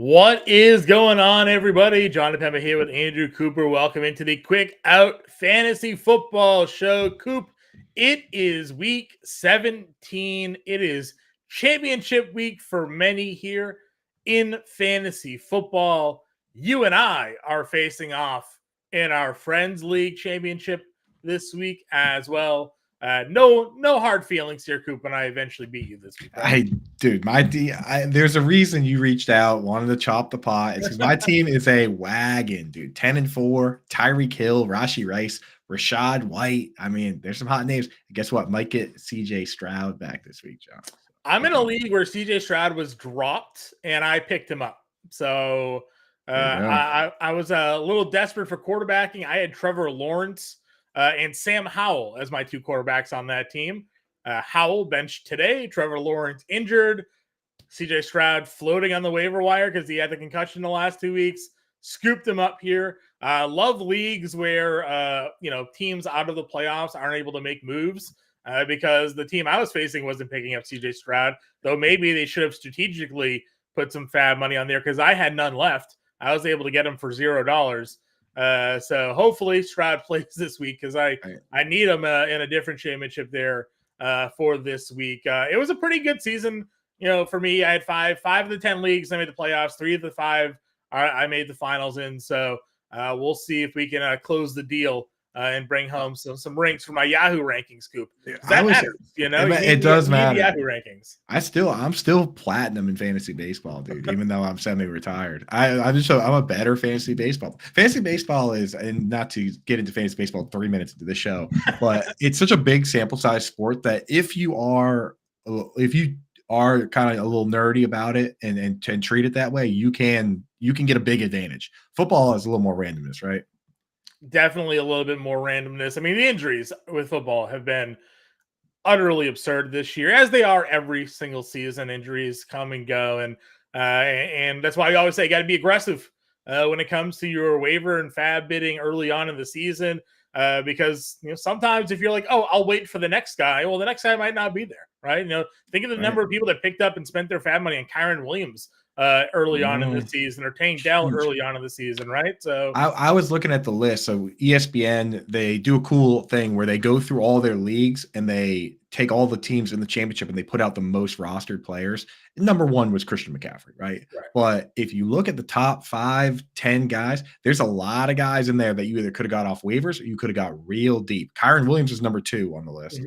What is going on, everybody? John Impemba here with Andrew Cooper. Welcome into the Quick Out Fantasy Football Show. Coop, it is week 17. It is championship week for many here in fantasy football. You and I are facing off in our Friends League championship this week as well. No hard feelings here, Coop, when I eventually beat you this week. Right? There's a reason you reached out, wanted to chop the pot. It's because my team is a wagon, dude. 10-4, Tyreek Hill, Rashi Rice, Rashad White. I mean, there's some hot names. And guess what? Might get CJ Stroud back this week, John. I'm in a league where CJ Stroud was dropped and I picked him up. So I was a little desperate for quarterbacking. I had Trevor Lawrence and Sam Howell as my two quarterbacks on that team. Howell benched today. Trevor Lawrence injured. CJ Stroud floating on the waiver wire because he had the concussion the last 2 weeks. Scooped him up here. Love leagues where teams out of the playoffs aren't able to make moves because the team I was facing wasn't picking up CJ Stroud, though maybe they should have strategically put some fab money on there because I had none left. I was able to get him for $0. So hopefully Stroud plays this week because I need him in a different championship there for this week. It was a pretty good season. For me, I had five of the 10 leagues. I made the playoffs. 3 of the 5 I made the finals in. So we'll see if we can close the deal and bring home some rings for my Yahoo rankings, Coop. That matters, it does matter. Yahoo rankings. I'm still platinum in fantasy baseball, dude. Even though I'm semi-retired, I'm a better fantasy baseball. Fantasy baseball is, and not to get into fantasy baseball 3 minutes into the show, but it's such a big sample size sport that if you are kind of a little nerdy about it and treat it that way, you can get a big advantage. Football is a little more randomness, right? Definitely a little bit more randomness. I mean, the injuries with football have been utterly absurd this year, as they are every single season. Injuries come and go, and that's why we always say you got to be aggressive when it comes to your waiver and fab bidding early on in the season, because sometimes if you're like, oh, I'll wait for the next guy, well, the next guy might not be there, right? Think of the number of people that picked up and spent their fab money on Kyron Williams early on in the season, or Tank Dell early on in the season, right? So I was looking at the list. So ESPN, they do a cool thing where they go through all their leagues and they take all the teams in the championship and they put out the most rostered players. Number 1 was Christian McCaffrey, right? But if you look at the top 5, 10 guys, there's a lot of guys in there that you either could have got off waivers or you could have got real deep. Kyron Williams is number 2 on the list.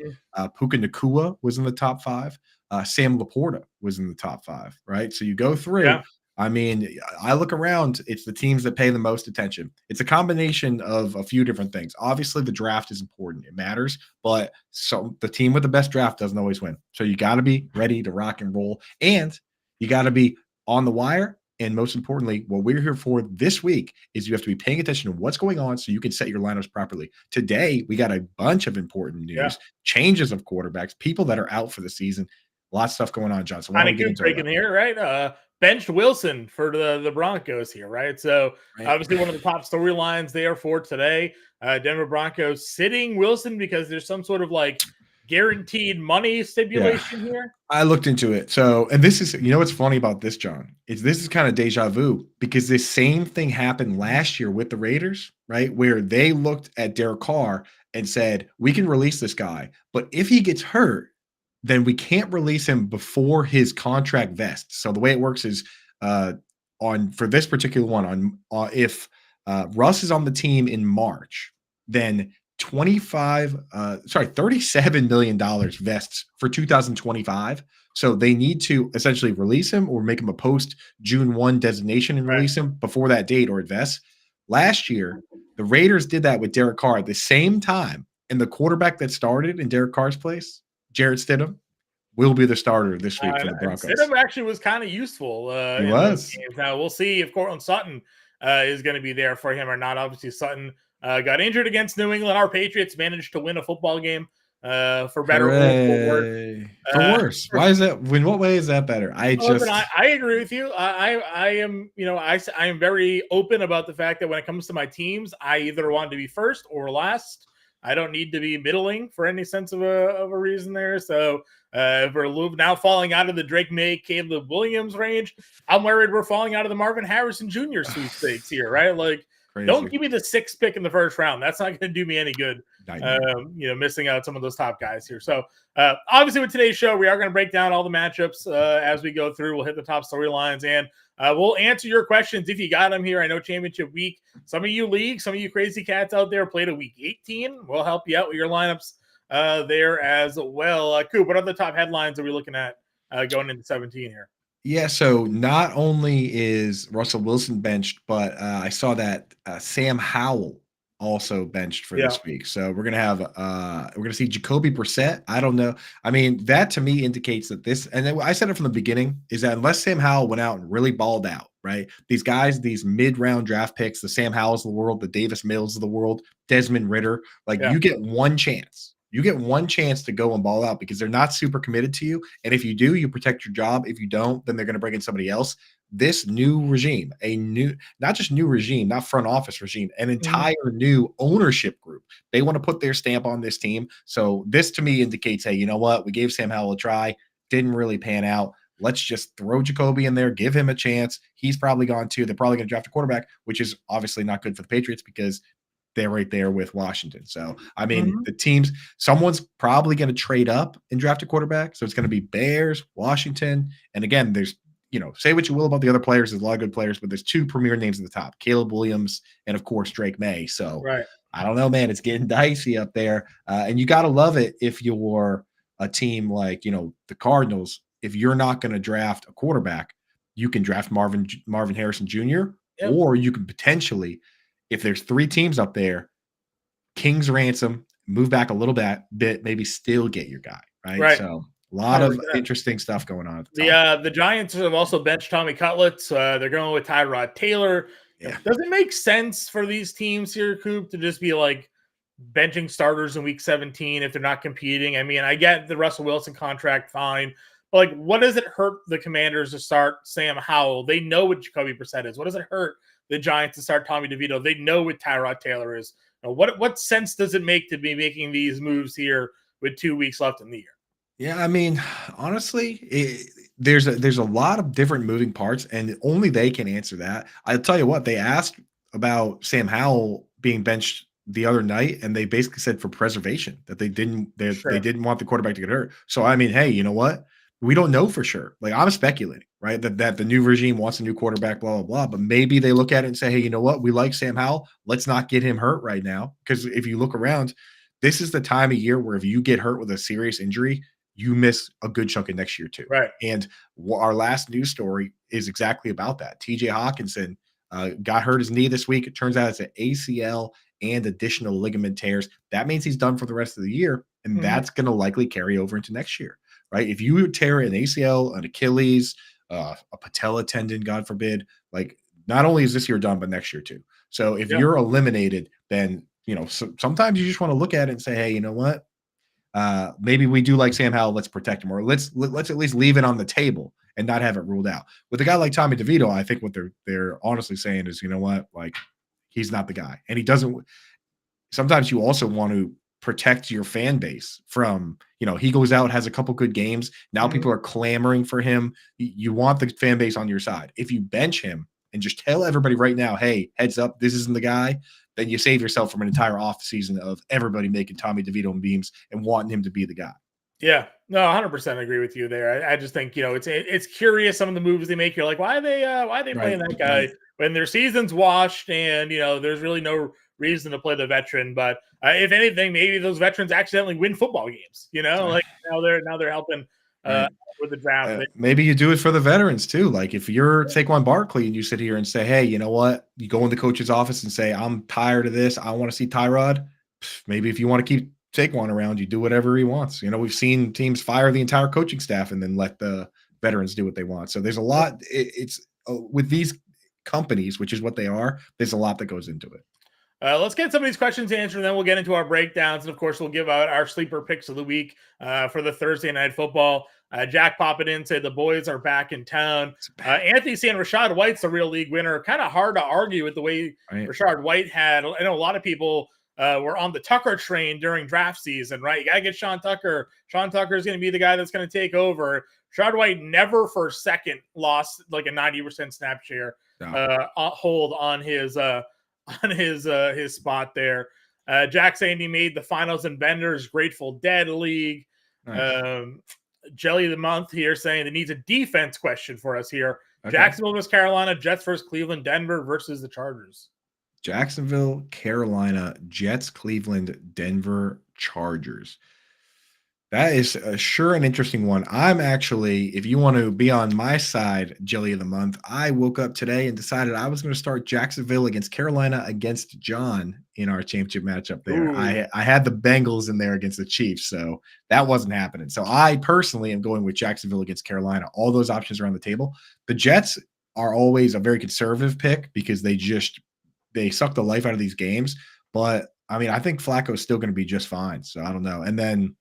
Puka Nacua was in the top 5. Sam Laporta was in the top 5, right? So you go through. Yeah. I mean, I look around, it's the teams that pay the most attention. It's a combination of a few different things. Obviously, the draft is important. It matters, but so the team with the best draft doesn't always win. So you got to be ready to rock and roll, and you got to be on the wire. And most importantly, what we're here for this week is you have to be paying attention to what's going on so you can set your lineups properly. Today, we got a bunch of important news, changes of quarterbacks, people that are out for the season. Lots of stuff going on, John. So why don't we get into it? Here, right? Benched Wilson for the Broncos here, right? So obviously one of the top storylines there for today. Denver Broncos sitting Wilson because there's some sort of guaranteed money stipulation here. I looked into it. So, and this is, what's funny about this, John, is this is kind of deja vu because this same thing happened last year with the Raiders, right? Where they looked at Derek Carr and said, we can release this guy, but if he gets hurt, then we can't release him before his contract vests. So the way it works is for this particular one, if Russ is on the team in March, then $37 million vests for 2025. So they need to essentially release him or make him a post June 1 designation and release him before that date or it vests. Last year, the Raiders did that with Derek Carr at the same time, and the quarterback that started in Derek Carr's place, Jarrett Stidham, will be the starter this week for the Broncos. Stidham actually was kind of useful. He was. Now we'll see if Cortland Sutton is going to be there for him or not. Obviously, Sutton got injured against New England. Our Patriots managed to win a football game for better or for worse. Why is that? In what way is that better? I agree with you. I am, I am very open about the fact that when it comes to my teams, I either want to be first or last. I don't need to be middling for any sense of a reason there. So if we're now falling out of the Drake May, Caleb Williams range, I'm worried we're falling out of the Marvin Harrison Jr. sweepstakes here, right? Like, Crazy. don't give me the 6th pick in the first round. That's not going to do me any good. Missing out some of those top guys here. So obviously with today's show, we are going to break down all the matchups as we go through. We'll hit the top storylines and we'll answer your questions if you got them here. I know championship week, some of you leagues, some of you crazy cats out there played a week 18. We'll help you out with your lineups there as well. Coop, what are the top headlines are we looking at going into 17 here? Yeah, so not only is Russell Wilson benched, but I saw that Sam Howell also benched for this week. So we're gonna see Jacoby Brissett. I don't know. I mean, that to me indicates that this, and I said it from the beginning, is that unless Sam Howell went out and really balled out, right? These guys, these mid-round draft picks, the Sam Howells of the world, the Davis Mills of the world, Desmond Ridder, you get one chance. You get one chance to go and ball out because they're not super committed to you. And if you do, you protect your job. If you don't, then they're going to bring in somebody else. This new regime, not just new regime, not front office regime, an entire new ownership group. They want to put their stamp on this team. So this to me indicates, hey, you know what? We gave Sam Howell a try. Didn't really pan out. Let's just throw Jacoby in there, give him a chance. He's probably gone too. They're probably going to draft a quarterback, which is obviously not good for the Patriots because they're right there with Washington. So, I mean, the teams, someone's probably going to trade up and draft a quarterback. So it's going to be Bears, Washington. And again, there's, say what you will about the other players. There's a lot of good players, but there's 2 premier names at the top, Caleb Williams and, of course, Drake May. So I don't know, man. It's getting dicey up there. And you got to love it if you're a team like, the Cardinals. If you're not going to draft a quarterback, you can draft Marvin Harrison Jr., or you can potentially – if there's 3 teams up there, King's ransom, move back a little bit, maybe still get your guy, right? So a lot of interesting stuff going on. At the Giants have also benched Tommy Cutlets. They're going with Tyrod Taylor. Yeah. Does it make sense for these teams here, Coop, to just be like benching starters in week 17 if they're not competing? I mean, I get the Russell Wilson contract, fine. But like, what does it hurt the Commanders to start Sam Howell? They know what Jacoby Brissett is. What does it hurt the Giants to start Tommy DeVito? They know what Tyrod Taylor is. What sense does it make to be making these moves here with 2 weeks left in the year? Yeah, I mean, honestly, there's a lot of different moving parts, and only they can answer that. I'll tell you what, they asked about Sam Howell being benched the other night, and they basically said for preservation that they didn't want the quarterback to get hurt. So I mean, hey, you know what? We don't know for sure. Like, I'm speculating, right? That the new regime wants a new quarterback, blah, blah, blah. But maybe they look at it and say, hey, you know what? We like Sam Howell. Let's not get him hurt right now. Because if you look around, this is the time of year where if you get hurt with a serious injury, you miss a good chunk of next year too. Right. And our last news story is exactly about that. TJ Hawkinson got hurt his knee this week. It turns out it's an ACL and additional ligament tears. That means he's done for the rest of the year. And that's going to likely carry over into next year. Right? If you tear an ACL, an Achilles, a patella tendon, God forbid, like not only is this year done, but next year too. So if you're eliminated, then, sometimes you just want to look at it and say, hey, you know what? Maybe we do like Sam Howell. Let's protect him, or let's at least leave it on the table and not have it ruled out. With a guy like Tommy DeVito, I think what they're honestly saying is, you know what? Like, he's not the guy. And he doesn't – sometimes you also want to protect your fan base from, he goes out, has a couple good games. Now people are clamoring for him. You want the fan base on your side. If you bench him and just tell everybody right now, hey, heads up, this isn't the guy, then you save yourself from an entire off season of everybody making Tommy DeVito memes and wanting him to be the guy. Yeah, no, 100% agree with you there. I just think, it's curious some of the moves they make. You're like, why are they playing that guy when their season's washed and, there's really no reason to play the veteran. But if anything, maybe those veterans accidentally win football games, like now they're helping with the draft. Maybe you do it for the veterans too. Like if you're Saquon Barkley and you sit here and say, hey, you know what? You go in the coach's office and say, I'm tired of this. I want to see Tyrod. Maybe if you want to keep Saquon around, you do whatever he wants. We've seen teams fire the entire coaching staff and then let the veterans do what they want. So there's a lot. It's with these companies, which is what they are, there's a lot that goes into it. Let's get some of these questions answered, and then we'll get into our breakdowns. And, of course, we'll give out our sleeper picks of the week for the Thursday Night Football. Jack popping in, said the boys are back in town. Anthony saying Rachaad White's the real league winner. Kind of hard to argue with the way Rachaad White had. I know a lot of people were on the Tucker train during draft season, right? You got to get Sean Tucker. Sean Tucker is going to be the guy that's going to take over. Rashad White never for a second lost like a 90% snap share hold on his spot there. Jack saying he made the finals in Bender's Grateful Dead League. Nice. Jelly of the Month here saying it needs a defense question for us here. Okay. Jacksonville versus Carolina, Jets versus Cleveland, Denver versus the Chargers. Jacksonville, Carolina, Jets, Cleveland, Denver, Chargers. That is sure an interesting one. I'm actually, if you want to be on my side, Jelly of the Month, I woke up today and decided I was going to start Jacksonville against Carolina against John in our championship matchup there. I had the Bengals in there against the Chiefs, so that wasn't happening. So I personally am going with Jacksonville against Carolina. All those options are on the table. The Jets are always a very conservative pick because they suck the life out of these games. But, I mean, I think Flacco is still going to be just fine. So I don't know. And then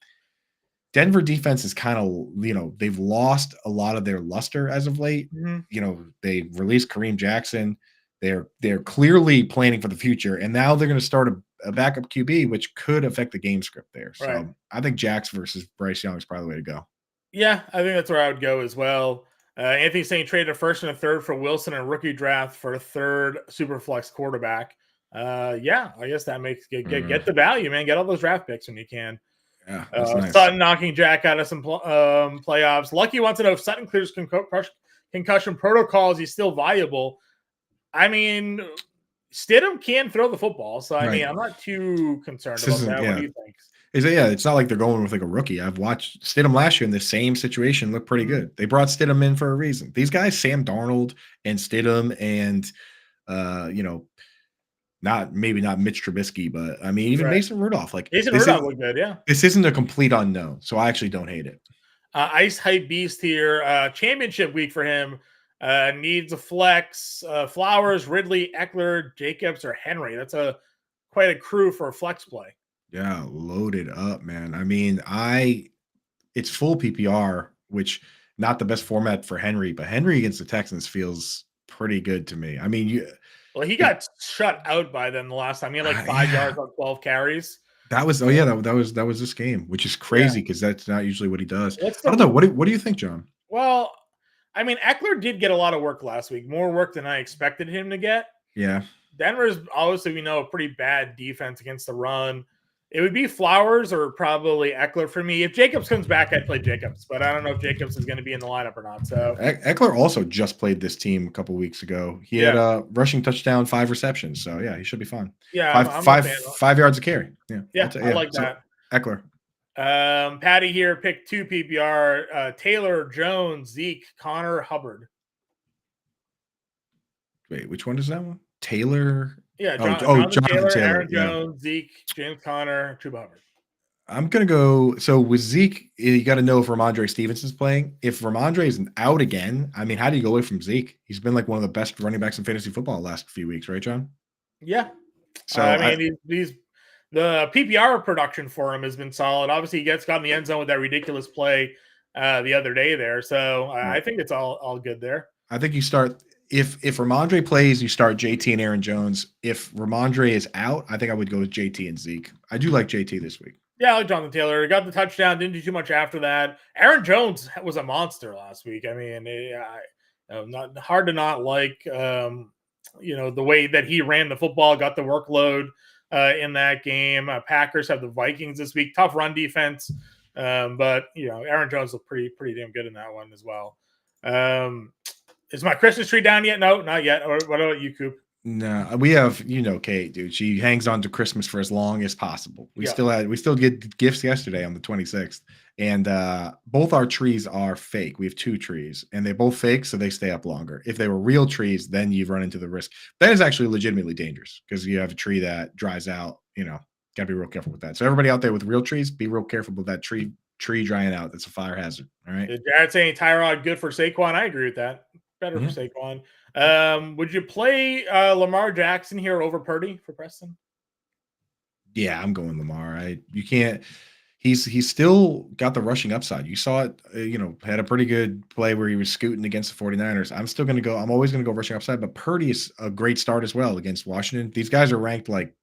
Denver defense is kind of, they've lost a lot of their luster as of late. Mm-hmm. They released Kareem Jackson. They're clearly planning for the future. And now they're going to start a backup QB, which could affect the game script there. So right. I think Jax versus Bryce Young is probably the way to go. Yeah, I think that's where I would go as well. Anthony saying traded a first and a third for Wilson and rookie draft for a third super flex quarterback. Yeah, I guess that makes get the value, man. Get all those draft picks when you can. Yeah, that's nice. Sutton knocking Jack out of some playoffs. Lucky wants to know if Sutton clears concussion protocols. He's still viable. I mean, Stidham can throw the football, so I mean, I'm not too concerned about that. What do you think? It's not like they're going with like a rookie. I've watched Stidham last year in the same situation look pretty good. They brought Stidham in for a reason. These guys, Sam Darnold and Stidham and not Mitch Trubisky, but I mean, even Mason Rudolph. Like Mason Rudolph looked good, yeah. This isn't a complete unknown, so I actually don't hate it. Ice Hype Beast here. Championship week for him. Needs a flex. Flowers, Ridley, Eckler, Jacobs, or Henry. That's quite a crew for a flex play. Yeah, loaded up, man. I mean, it's full PPR, which not the best format for Henry, but Henry against the Texans feels pretty good to me. I mean, he got shut out by them the last time. He had like 5 yards on 12 carries. That was that was this game, which is crazy because that's not usually what he does. I don't know. What do you think, John? Well, I mean, Eckler did get a lot of work last week, more work than I expected him to get. Yeah. Denver's obviously, a pretty bad defense against the run. It would be Flowers or probably Eckler for me. If Jacobs comes back, I'd play Jacobs, but I don't know if Jacobs is going to be in the lineup or not. So Eckler also just played this team a couple weeks ago. He had a rushing touchdown, 5 receptions. So yeah, he should be fine. Yeah, 5 yards a carry. Yeah, I like that. Eckler. Patty here picked 2 PPR: Taylor, Jones, Zeke, Connor, Hubbard. Wait, which one is that one? Taylor. Yeah, Jonathan Taylor, Aaron Jones, Zeke, James Conner, Chuba Hubbard. I'm going to go. So with Zeke, you got to know if Ramondre Stevenson's playing. If Ramondre is out again, I mean, how do you go away from Zeke? He's been like one of the best running backs in fantasy football the last few weeks, right, John? Yeah. So I mean, the PPR production for him has been solid. Obviously, he got in the end zone with that ridiculous play the other day there. So I think it's all good there. I think you start. If Ramondre plays, you start JT and Aaron Jones. If Ramondre is out, I think I would go with JT and Zeke. I do like JT this week. Yeah, I like Jonathan Taylor. He got the touchdown, didn't do too much after that. Aaron Jones was a monster last week. I mean, not hard to not like, the way that he ran the football, got the workload in that game. Packers have the Vikings this week. Tough run defense, but Aaron Jones looked pretty damn good in that one as well. Is my Christmas tree down yet? No, not yet. What about you, Coop? No, we have, Kate, dude. She hangs on to Christmas for as long as possible. We still get gifts yesterday on the 26th, and both our trees are fake. We have 2 trees, and they're both fake, so they stay up longer. If they were real trees, then you've run into the risk. That is actually legitimately dangerous because you have a tree that dries out. Gotta be real careful with that. So everybody out there with real trees, be real careful with that tree drying out. That's a fire hazard. All right. Jared saying Tyrod good for Saquon. I agree with that. Better for Saquon. Would you play Lamar Jackson here over Purdy for Preston? Yeah, I'm going Lamar. You can't. He's still got the rushing upside. You saw it. Had a pretty good play where he was scooting against the 49ers. I'm always going to go rushing upside. But Purdy is a great start as well against Washington. These guys are ranked like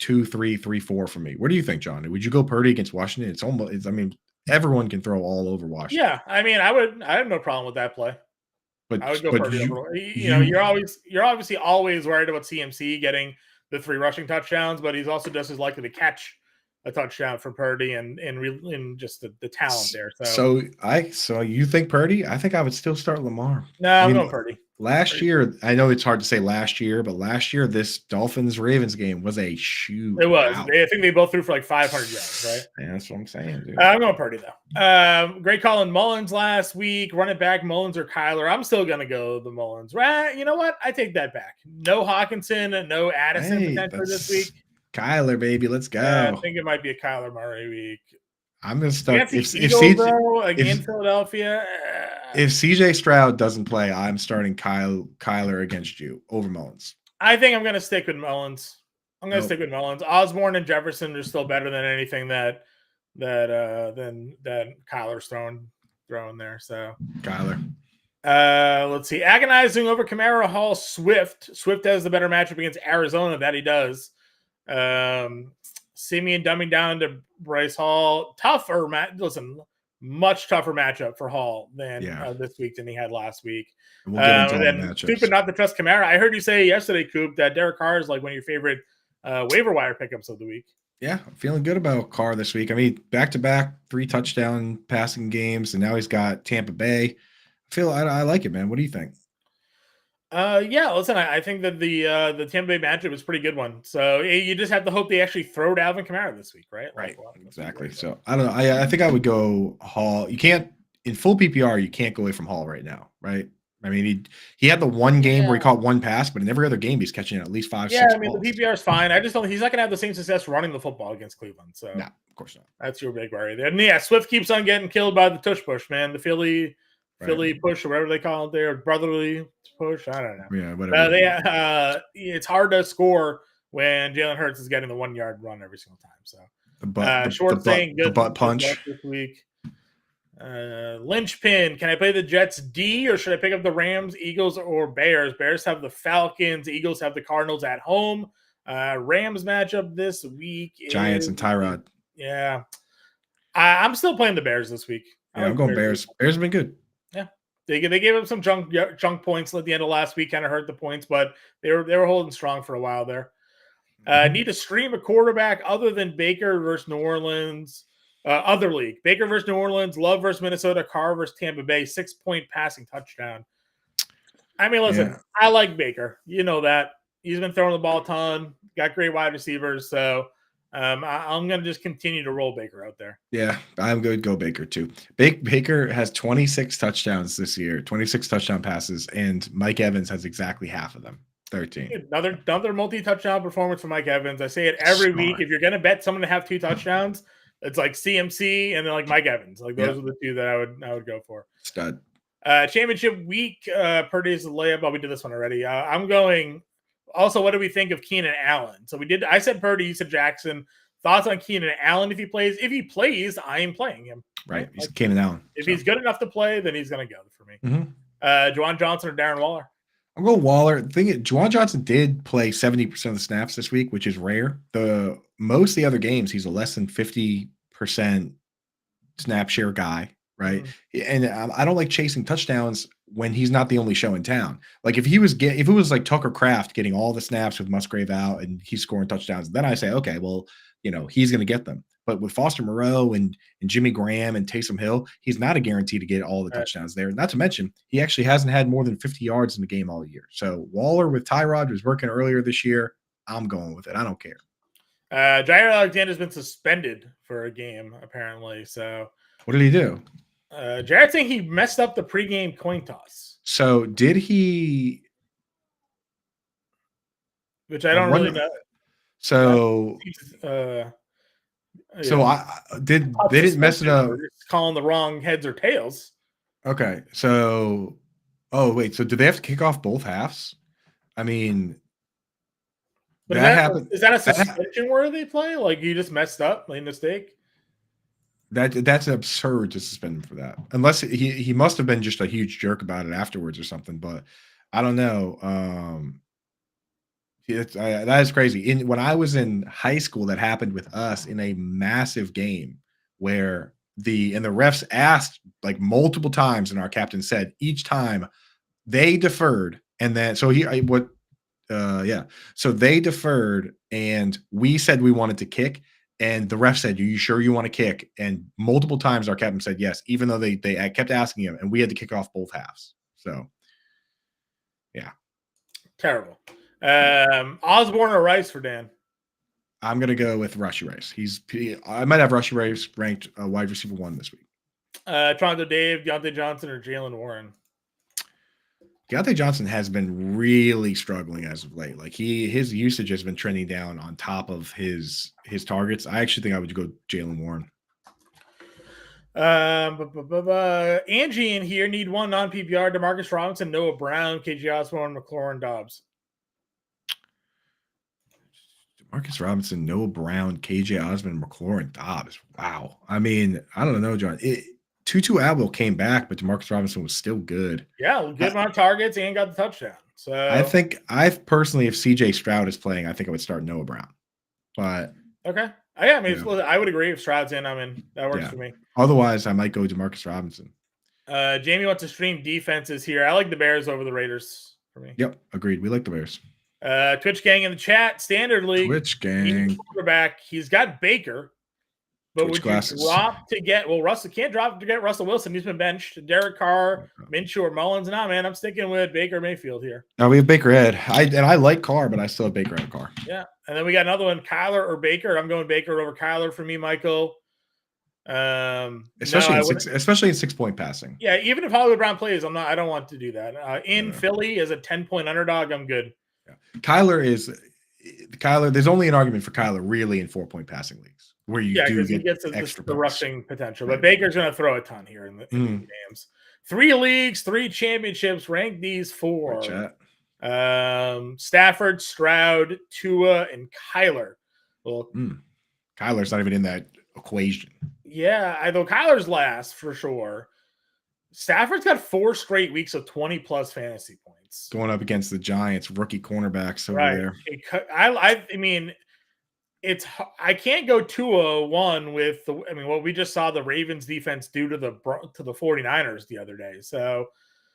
2-3, 3-4 for me. What do you think, John? Would you go Purdy against Washington? It's almost. I mean, everyone can throw all over Washington. Yeah, I mean, I have no problem with that play. I would go But Purdy over. You're obviously always worried about CMC getting the 3 rushing touchdowns, but he's also just as likely to catch a touchdown from Purdy and just the talent there. So you think Purdy? I think I would still start Lamar. No, I I'm mean, going Purdy. last year, I know it's hard to say last year, but last year this Dolphins Ravens game was a shoot. It was. I think they both threw for like 500 yards, right? Yeah, that's what I'm saying, dude. I'm going Purdy though. Great call on Mullins last week. Run it back, Mullins or Kyler. I'm still gonna go the Mullins. Right? You know what? I take that back. No Hawkinson, no Addison potentially this week. Kyler, baby, let's go. I think it might be a Kyler Murray week. I'm gonna start if Philadelphia. If CJ Stroud doesn't play, I'm starting Kyler against you over Mullins. I think I'm gonna stick with Mullins. Stick with Mullins. Osborne and Jefferson are still better than anything that Kyler's throwing there. So Kyler. Let's see. Agonizing over Kamara, Hall, Swift. Swift has the better matchup against Arizona. That he does. Simeon dumbing down to Bryce Hall. Much tougher matchup for Hall than this week than he had last week. We'll get into all stupid not to trust Kamara. I heard you say yesterday, Coop, that Derek Carr is like one of your favorite waiver wire pickups of the week. Yeah, I'm feeling good about Carr this week. I mean, back-to-back 3 touchdown passing games, and now he's got Tampa Bay. I like it, man. What do you think? Listen, I think that the Tampa Bay matchup is a pretty good one. So you just have to hope they actually throw to Alvin Kamara this week, right? Right, exactly. So I don't know. I think I would go Hall. You can't in full PPR. You can't go away from Hall right now, right? I mean, he had the one game where he caught one pass, but in every other game he's catching at least 5, 6 balls. I mean, the PPR is fine. I just don't. He's not going to have the same success running the football against Cleveland. So no, of course not. That's your big worry there. And yeah, Swift keeps on getting killed by the tush push, man. The Philly push or whatever they call it there, brotherly push. I don't know. Yeah, whatever. It's hard to score when Jalen Hurts is getting the 1 yard run every single time. So the butt punch this week. Linchpin. Can I play the Jets D or should I pick up the Rams, Eagles, or Bears? Bears have the Falcons. Eagles have the Cardinals at home. Rams matchup this week. Giants and Tyrod. Yeah. I'm still playing the Bears this week. I'm going Bears. Bears have been good. Yeah. They gave up some junk points at the end of last week, kind of hurt the points, but they were holding strong for a while there. Need to stream a quarterback other than Baker versus New Orleans. Other league. Baker versus New Orleans, Love versus Minnesota, Carr versus Tampa Bay, 6-point passing touchdown. I mean, listen, I like Baker. You know that. He's been throwing the ball a ton, got great wide receivers. So I'm going to just continue to roll Baker out there. Yeah, I'm going to go Baker too. Baker has 26 touchdowns this year, 26 touchdown passes, and Mike Evans has exactly half of them. 13. Another multi-touchdown performance for Mike Evans. I say it every week. If you're going to bet someone to have 2 touchdowns, it's like CMC and then like Mike Evans. Like those are the 2 that I would go for. Stud. Championship week, Purdy's layup. Oh, we did this one already. I'm going. Also, what do we think of Keenan Allen? So I said Purdy, you said Jackson. Thoughts on Keenan Allen if he plays? If he plays, I am playing him. Right. He's Keenan Allen. If he's good enough to play, then he's going to go for me. Juwan Johnson or Darren Waller? I'm going Waller. The thing is, Juwan Johnson did play 70% of the snaps this week, which is rare. Most of the other games, he's a less than 50% snap share guy, right? And I don't like chasing touchdowns when he's not the only show in town. Like if it was like Tucker Kraft getting all the snaps with Musgrave out and he's scoring touchdowns, then I say, okay, well, he's going to get them. But with Foster Moreau and Jimmy Graham and Taysom Hill, he's not a guarantee to get all the touchdowns there. Not to mention, he actually hasn't had more than 50 yards in the game all year. So Waller with Tyrod was working earlier this year. I'm going with it. I don't care. Jair Alexander's been suspended for a game, apparently. So what did he do? Jared's saying he messed up the pregame coin toss. So did he? Which I don't really know. So they didn't mess it up. It's calling the wrong heads or tails. Okay, so wait, so do they have to kick off both halves? I mean, but that happened. Is that a suspension worthy play? Like you just messed up, made a mistake? That's absurd to suspend him for that. Unless he must have been just a huge jerk about it afterwards or something. But I don't know. That is crazy. When I was in high school, that happened with us in a massive game where the refs asked like multiple times, and our captain said each time they deferred, and then so yeah. So they deferred, and we said we wanted to kick, and the ref said, "Are you sure you want to kick?" And multiple times our captain said yes, even though they kept asking him, and we had to kick off both halves. So yeah, Terrible. Osborne or Rice for Dan? I'm gonna go with Rushy Rice. I might have Rushy Rice ranked wide receiver 1 this week. Toronto Dave, Deontay Johnson, or Jalen Warren? Deontay Johnson has been really struggling as of late. Like his usage has been trending down on top of his targets. I actually think I would go Jalen Warren. Angie in here need one non-PPR: Demarcus Robinson, Noah Brown, KJ Osborne, McLaurin, Dobbs. Demarcus Robinson, Noah Brown, KJ Osborne, McLaurin, Dobbs. Wow. I mean, I don't know, John. Tutu Atwell came back, but Demarcus Robinson was still good. Yeah, good amount of targets and got the touchdown. So I personally, if CJ Stroud is playing, I think I would start Noah Brown. But okay. Yeah, I mean, I would agree. If Stroud's in, I'm in. That works for me. Otherwise, I might go Demarcus Robinson. Jamie wants to stream defenses here. I like the Bears over the Raiders for me. Yep, agreed. We like the Bears. Twitch gang in the chat, standard league. Twitch gang. Quarterback. He's got Baker. But Twitch would you drop to get Russell can't drop to get Russell Wilson. He's been benched. Derek Carr, Minshew, or Mullins. Nah, man, I'm sticking with Baker Mayfield here. No, we have Baker Ed. I like Carr, but I still have Baker Ed Carr. Yeah. And then we got another one, Kyler or Baker. I'm going Baker over Kyler for me, Michael. Especially in 6-point passing. Yeah, even if Hollywood Brown plays, I don't want to do that. Philly as a 10-point underdog, I'm good. Yeah. Kyler, there's only an argument for Kyler really in 4-point passing leagues where you do get extra the rushing potential. But Baker's going to throw a ton here in the games. 3 leagues, 3 championships. Rank these 4. Stafford, Stroud, Tua, and Kyler. Well, Kyler's not even in that equation. Yeah, though Kyler's last for sure. Stafford's got 4 straight weeks of 20+ fantasy points. Going up against the Giants, rookie cornerbacks over there. I mean, I can't go 2-1 with what we just saw the Ravens defense do to the 49ers the other day. So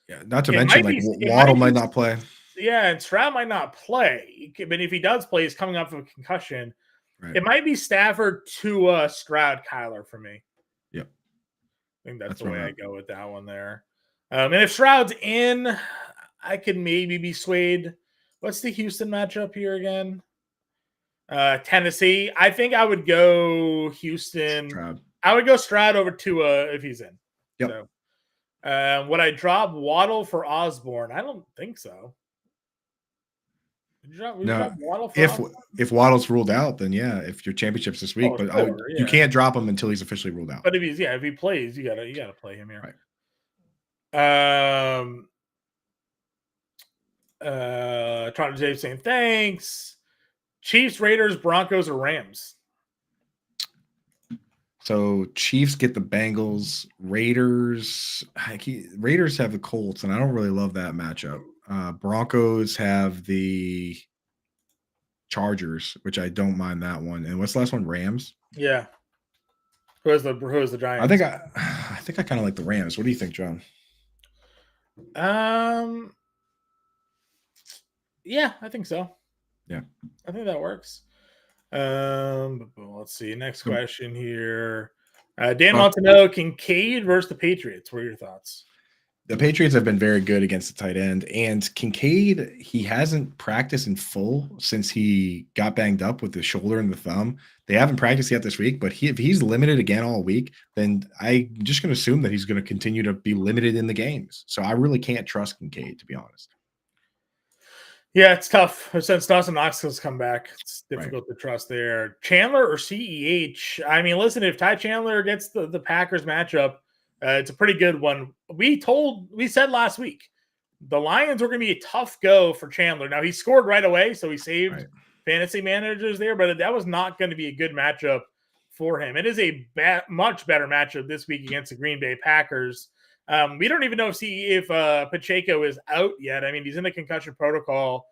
yeah, not to mention Waddle might not play. Yeah, and Stroud might not play. But if he does play, he's coming off of a concussion. Right. It might be Stafford, Tua, Stroud, Kyler for me. Yep. I think that's the way I go with that one there. And if Stroud's in, I could maybe be swayed. What's the Houston matchup here again? Tennessee. I think I would go Houston. Stroud. I would go Stroud over Tua if he's in. Yep. So, would I drop Waddle for Osborne? I don't think so. If Waddle's ruled out, then yeah, if your championship's this week, you can't drop him until he's officially ruled out. But if he plays, you gotta play him here. Right. Toronto Dave saying thanks. Chiefs, Raiders, Broncos, or Rams? So Chiefs get the Bengals. Raiders have the Colts, and I don't really love that matchup. Broncos have the Chargers, which I don't mind that one. And what's the last one? Rams. Yeah. Who is the Giants? I think I kind of like the Rams. What do you think, John? Yeah, I think so. Yeah, I think that works. Let's see. Next question here. Dan wants to know Kincaid versus the Patriots. What are your thoughts? The Patriots have been very good against the tight end, and Kincaid, he hasn't practiced in full since he got banged up with the shoulder and the thumb. They haven't practiced yet this week, but if he's limited again all week, then I'm just going to assume that he's going to continue to be limited in the games. So I really can't trust Kincaid, to be honest. Yeah, it's tough. Since Dawson Knox has come back, it's difficult to trust there. Chandler or CEH? I mean, listen, if Ty Chandler gets the Packers matchup, it's a pretty good one. We said last week the Lions were going to be a tough go for Chandler. Now, he scored right away, so he saved fantasy managers there, but that was not going to be a good matchup for him. It is a much better matchup this week against the Green Bay Packers. We don't even know if Pacheco is out yet. I mean, he's in the concussion protocol.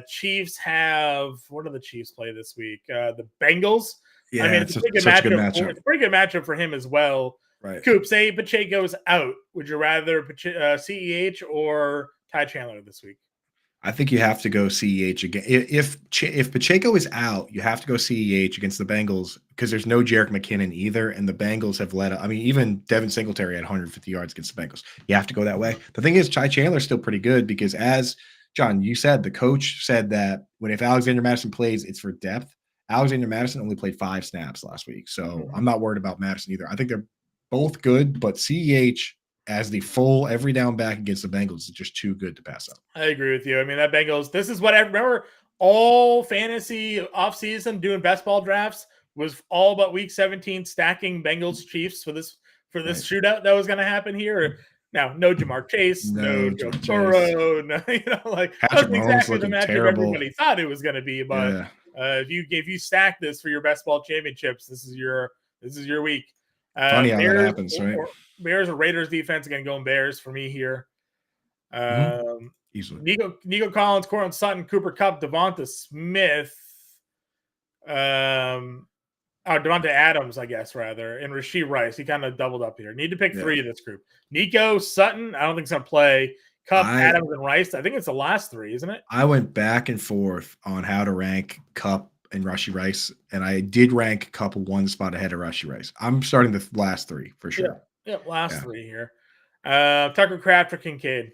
Chiefs have, what do the Chiefs play this week? The Bengals. Yeah, I mean, it's it's a pretty good such a good matchup. matchup. It's a pretty good matchup for him as well. Right. Coop, say Pacheco's out. Would you rather CEH or Ty Chandler this week? I think you have to go CEH again. If Pacheco is out, you have to go CEH against the Bengals because there's no Jerick McKinnon either, and the Bengals have led. I mean, even Devin Singletary had 150 yards against the Bengals. You have to go that way. The thing is, Ty Chandler's still pretty good because, as John, you said, the coach said that if Alexander Madison plays, it's for depth. Alexander Madison only played 5 snaps last week, so I'm not worried about Madison either. I think they're both good, but CEH as the full every down back against the Bengals is just too good to pass up. I agree with you. I mean, that Bengals, this is what I remember all fantasy offseason doing best ball drafts was all about week 17 stacking Bengals Chiefs for this shootout that was going to happen here. Now, no Jamar Chase, no Joe Burrow, no, Patrick Mahomes exactly the looking matchup terrible. everybody thought it was going to be. But if you stack this for your best ball championships, this is your week. Funny how that happens, right? Bears or Raiders defense, again, going Bears for me here. Easily. Nico Collins, Courtland Sutton, Cooper Kupp, Devonta Smith, Devonta Adams, I guess, rather, and Rashee Rice. He kind of doubled up here. Need to pick 3 of this group. Nico, Sutton, I don't think he's going to play. Kupp, Adams, and Rice. I think it's the last 3, isn't it? I went back and forth on how to rank Kupp and Rashee Rice, and I did rank Kupp 1 spot ahead of Rashee Rice. I'm starting the last 3 for sure. Yeah, last 3 here. Tucker Kraft or Kincaid?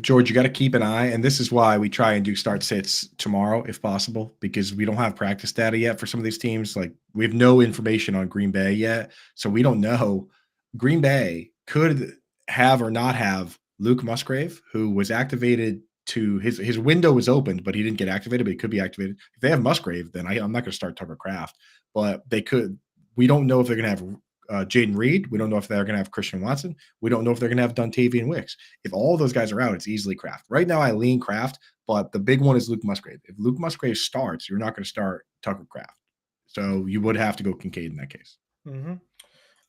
George, you got to keep an eye, and this is why we try and do start sits tomorrow if possible, because we don't have practice data yet for some of these teams. Like, we have no information on Green Bay yet, so we don't know. Green Bay could have or not have Luke Musgrave, who was activated to his window was opened, but he didn't get activated, but he could be activated. If they have Musgrave, then I'm not going to start Tucker Kraft, but they could. We don't know if they're going to have Jaden Reed. We don't know if they're going to have Christian Watson. We don't know if they're going to have Dontavian Wicks. If all those guys are out, it's easily Kraft. Right now, I lean Kraft, but the big one is Luke Musgrave. If Luke Musgrave starts, you're not going to start Tucker Kraft. So you would have to go Kincaid in that case.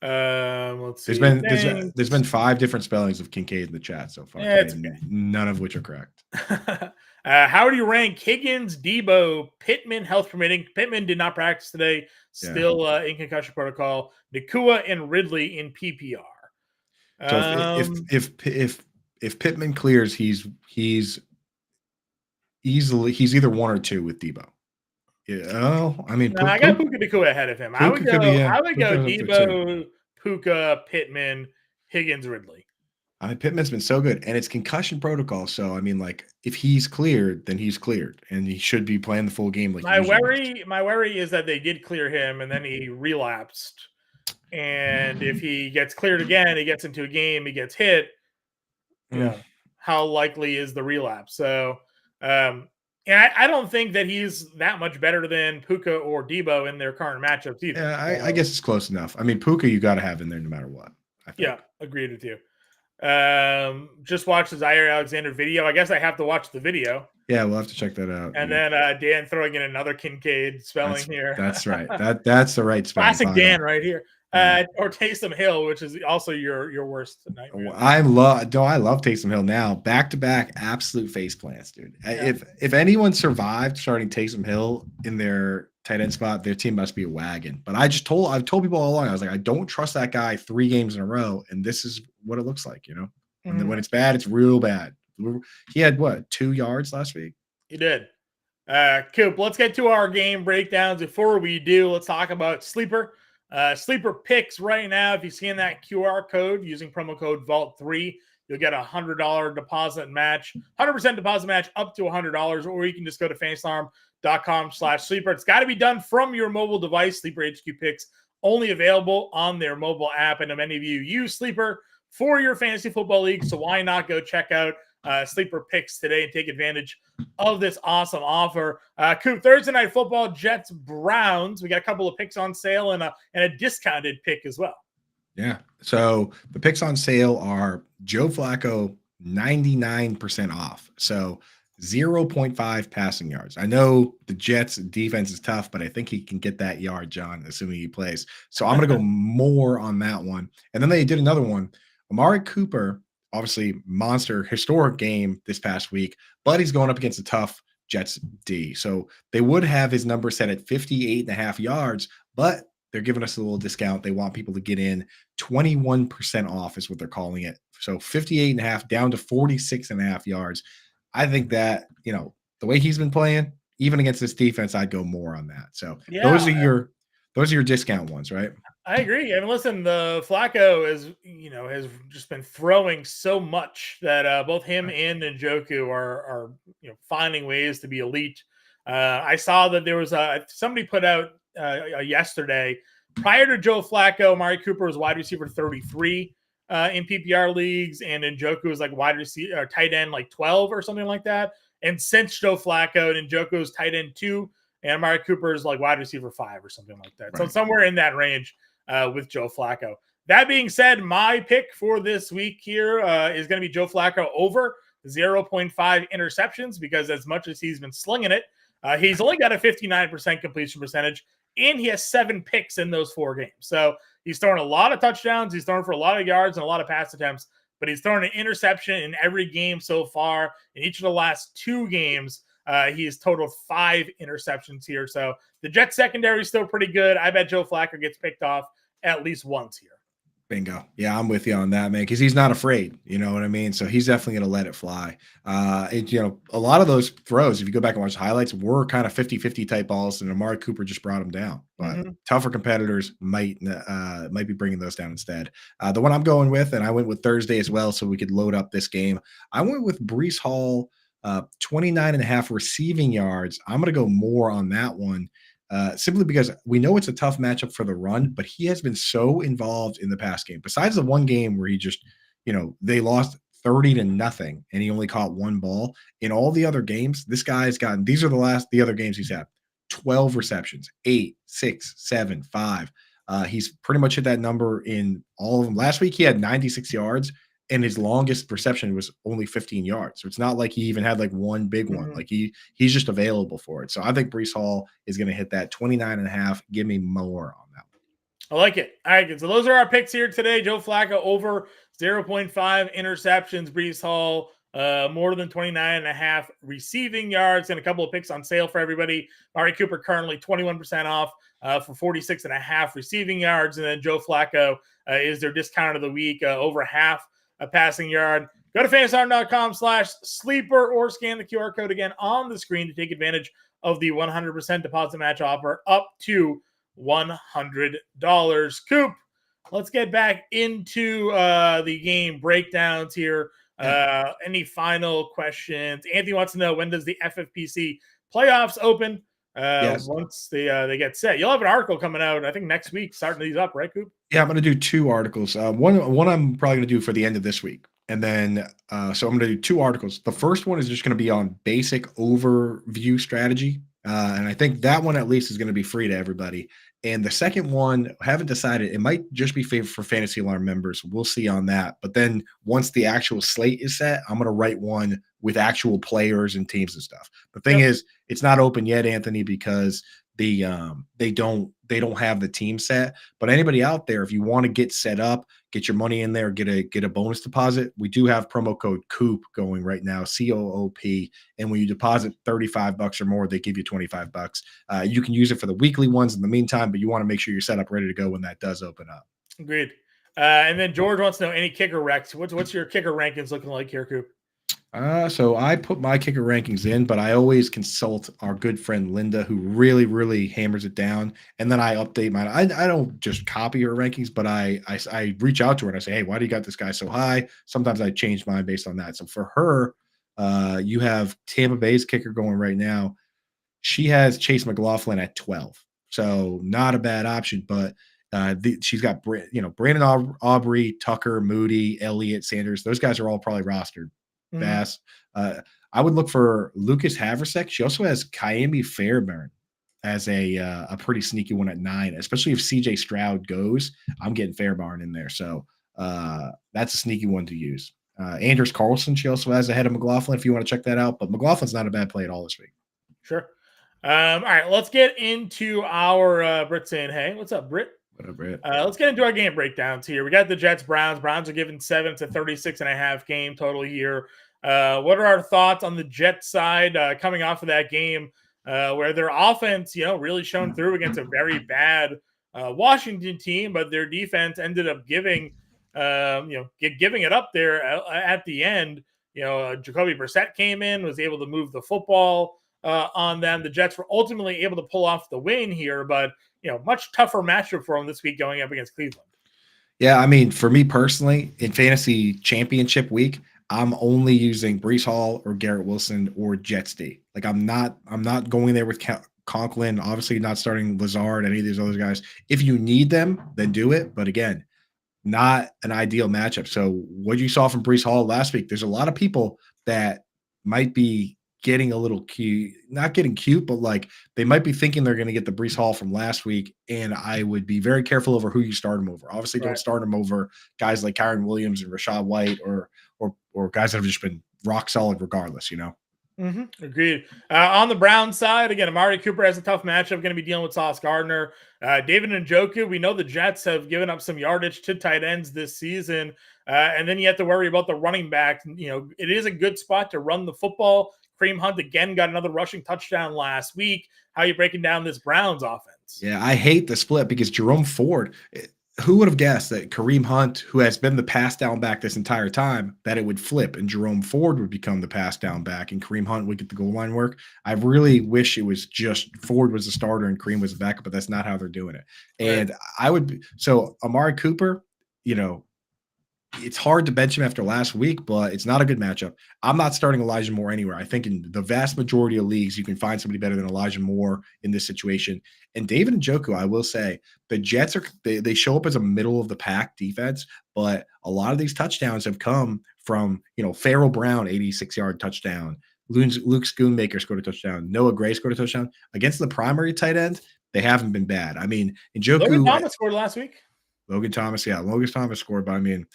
Let's see. There's been 5 different spellings of Kincaid in the chat so far. Yeah, it's okay. None of which are correct. How do you rank Higgins, Debo, Pittman, health permitting? Pittman did not practice today. Still in concussion protocol. Nakua and Ridley in PPR. So if Pittman clears, he's either 1 or 2 with Debo. Yeah, I mean, I got Puka Nakua ahead of him. I would go Debo, Puka, Pittman, Higgins, Ridley. I mean, Pittman's been so good, and it's concussion protocol. So, I mean, like, if he's cleared, then he's cleared, and he should be playing the full game. Like, my worry is that they did clear him, and then he relapsed. And if he gets cleared again, he gets into a game, he gets hit. How likely is the relapse? So, and I don't think that he's that much better than Puka or Debo in their current matchups either. Yeah, I guess it's close enough. I mean, Puka, you got to have in there no matter what. I think. Yeah, agreed with you. Just watched the Zaire Alexander video. I guess I have to watch the video. Yeah, we'll have to check that out. And then Dan throwing in another Kincaid spelling here. That's right. That's the right spelling. Classic Dan right here. Or Taysom Hill, which is also your worst nightmare. I love Taysom Hill now. Back-to-back absolute face plants, dude. Yeah. If anyone survived starting Taysom Hill in their tight end spot, their team must be a wagon. But I've told people all along, I was like, I don't trust that guy 3 games in a row, and this is what it looks like, When it's bad, it's real bad. He had 2 yards last week? He did. Coop, let's get to our game breakdowns. Before we do, let's talk about Sleeper. Sleeper picks right now. If you scan that QR code using promo code VAULT3, you'll get a $100 deposit match, 100% deposit match up to $100, or you can just go to fantasyalarm.com/sleeper. It's got to be done from your mobile device. Sleeper HQ picks only available on their mobile app. And many of you use Sleeper for your fantasy football league. So why not go check out Sleeper picks today and take advantage of this awesome offer. Coop, Thursday Night Football, Jets, Browns. We got a couple of picks on sale and a discounted pick as well. Yeah. So the picks on sale are Joe Flacco, 99% off. So 0.5 passing yards. I know the Jets defense is tough, but I think he can get that yard, John, assuming he plays. So I'm going to go more on that one. And then they did another one. Amari Cooper, obviously monster historic game this past week, but he's going up against a tough Jets D. So they would have his number set at 58.5 yards, but they're giving us a little discount. They want people to get in 21% off is what they're calling it. So 58.5 down to 46.5 yards. I think that, the way he's been playing, even against this defense, I'd go more on that. So Yeah, those are your discount ones, right? I agree. I mean, listen, the Flacco has just been throwing so much that both him and Njoku are finding ways to be elite. I saw that there was somebody put out yesterday, prior to Joe Flacco, Amari Cooper was wide receiver 33 in PPR leagues, and Njoku was like wide receiver or tight end like 12 or something like that. And since Joe Flacco, Njoku is tight end 2, and Amari Cooper is like wide receiver 5 or something like that. Right. So somewhere in that range. With Joe Flacco. That being said, my pick for this week here is going to be Joe Flacco over 0.5 interceptions, because as much as he's been slinging it, he's only got a 59% completion percentage, and he has 7 picks in those 4 games. So he's throwing a lot of touchdowns. He's throwing for a lot of yards and a lot of pass attempts, but he's throwing an interception in every game so far. In each of the last 2 games, he's totaled 5 interceptions here. So the Jets secondary is still pretty good. I bet Joe Flacco gets picked off at least once here. Bingo. Yeah, I'm with you on that, man, because he's not afraid. You know what I mean? So he's definitely going to let it fly. A lot of those throws, if you go back and watch the highlights, were kind of 50-50 type balls, and Amari Cooper just brought them down. But tougher competitors might be bringing those down instead. The one I'm going with, and I went with Thursday as well, so we could load up this game. I went with Breece Hall, 29.5 receiving yards. I'm going to go more on that one. Simply because we know it's a tough matchup for the run, but he has been so involved in the pass game. Besides the one game where he just, they lost 30-0 and he only caught 1 ball. In all the other games, this guy's gotten, these are the other games he's had 12 receptions, 8, 6, 7, 5. He's pretty much hit that number in all of them. Last week, he had 96 yards. And his longest reception was only 15 yards. So it's not like he even had like one big one. Like he's just available for it. So I think Breece Hall is going to hit that 29.5. Give me more on that one. I like it. All right, so those are our picks here today. Joe Flacco over 0.5 interceptions. Breece Hall more than 29.5 receiving yards, and a couple of picks on sale for everybody. Amari Cooper currently 21% off for 46.5 receiving yards. And then Joe Flacco is their discount of the week, over half a passing yard. Go to fantasy.com/sleeper or scan the QR code again on the screen to take advantage of the 100% deposit match offer up to $100. Coop, let's get back into the game breakdowns here. Any final questions? Anthony wants to know, when does the FFPC playoffs open? Yes. Once they get set. You'll have an article coming out, I think, next week, starting these up, right, Coop? Yeah, I'm going to do 2 articles. One I'm probably going to do for the end of this week. And then, so I'm going to do 2 articles. The first one is just going to be on basic overview strategy. And I think that one at least is going to be free to everybody. And the second one, I haven't decided. It might just be for Fantasy Alarm members. We'll see on that. But then once the actual slate is set, I'm going to write one with actual players and teams and stuff. The thing is, it's not open yet, Anthony, because they don't have the team set. But anybody out there, if you want to get set up, get your money in there, get a bonus deposit, we do have promo code Coop going right now, COOP, and when you deposit $35 or more, they give you $25. You can use it for the weekly ones in the meantime, but you want to make sure you're set up ready to go when that does open up. Agreed. And then George wants to know, any kicker recs. What's your kicker rankings looking like here, Coop? So I put my kicker rankings in, but I always consult our good friend Linda, who really, really hammers it down. And then I update mine. I don't just copy her rankings, but I reach out to her and I say, hey, why do you got this guy so high? Sometimes I change mine based on that. So for her, you have Tampa Bay's kicker going right now. She has Chase McLaughlin at 12. So not a bad option, but she's got Brandon Aubrey, Tucker, Moody, Elliott, Sanders. Those guys are all probably rostered. Bass. I would look for Lucas Haversek. She also has Kyambi Fairbairn as a pretty sneaky one at 9, especially if CJ Stroud goes. I'm getting Fairbairn in there. So that's a sneaky one to use. Anders Carlson, she also has ahead of McLaughlin if you want to check that out. But McLaughlin's not a bad play at all this week. Sure. All right, let's get into our Britt saying, hey, what's up, Britt? What up, Britt? Let's get into our game breakdowns here. We got the Jets Browns. Browns are given 7 to 36.5 game total here. What are our thoughts on the Jets side coming off of that game where their offense, really shone through against a very bad Washington team, but their defense ended up giving it up there at the end. Jacoby Brissett came in, was able to move the football on them. The Jets were ultimately able to pull off the win here, but much tougher matchup for them this week going up against Cleveland. Yeah, I mean, for me personally, in fantasy championship week, I'm only using Brees Hall or Garrett Wilson or Jets D. Like I'm not going there with Conklin. Obviously, not starting Lazard, any of these other guys. If you need them, then do it. But again, not an ideal matchup. So what you saw from Brees Hall last week, there's a lot of people that might be getting a little cute, not getting cute, but like they might be thinking they're going to get the Brees Hall from last week. And I would be very careful over who you start him over. Obviously, don't start him over guys like Kyron Williams and Rashad White or guys that have just been rock solid regardless, Mm-hmm. Agreed. On the Browns side, again, Amari Cooper has a tough matchup, going to be dealing with Sauce Gardner. David Njoku, we know the Jets have given up some yardage to tight ends this season. And then you have to worry about the running back. It is a good spot to run the football. Kareem Hunt, again, got another rushing touchdown last week. How are you breaking down this Browns offense? Yeah, I hate the split because Jerome Ford, who would have guessed that Kareem Hunt, who has been the pass down back this entire time, that it would flip and Jerome Ford would become the pass down back and Kareem Hunt would get the goal line work. I really wish it was just Ford was the starter and Kareem was the backup, but that's not how they're doing it. And I would be so Amari Cooper, it's hard to bench him after last week, but it's not a good matchup. I'm not starting Elijah Moore anywhere. I think in the vast majority of leagues, you can find somebody better than Elijah Moore in this situation. And David Njoku, I will say, the Jets they show up as a middle of the pack defense, but a lot of these touchdowns have come from Farrell Brown, 86-yard touchdown. Luke Schoonmaker scored a touchdown. Noah Gray scored a touchdown against the primary tight end. They haven't been bad. I mean, Njoku. Logan Thomas scored last week. Logan Thomas scored, but I mean.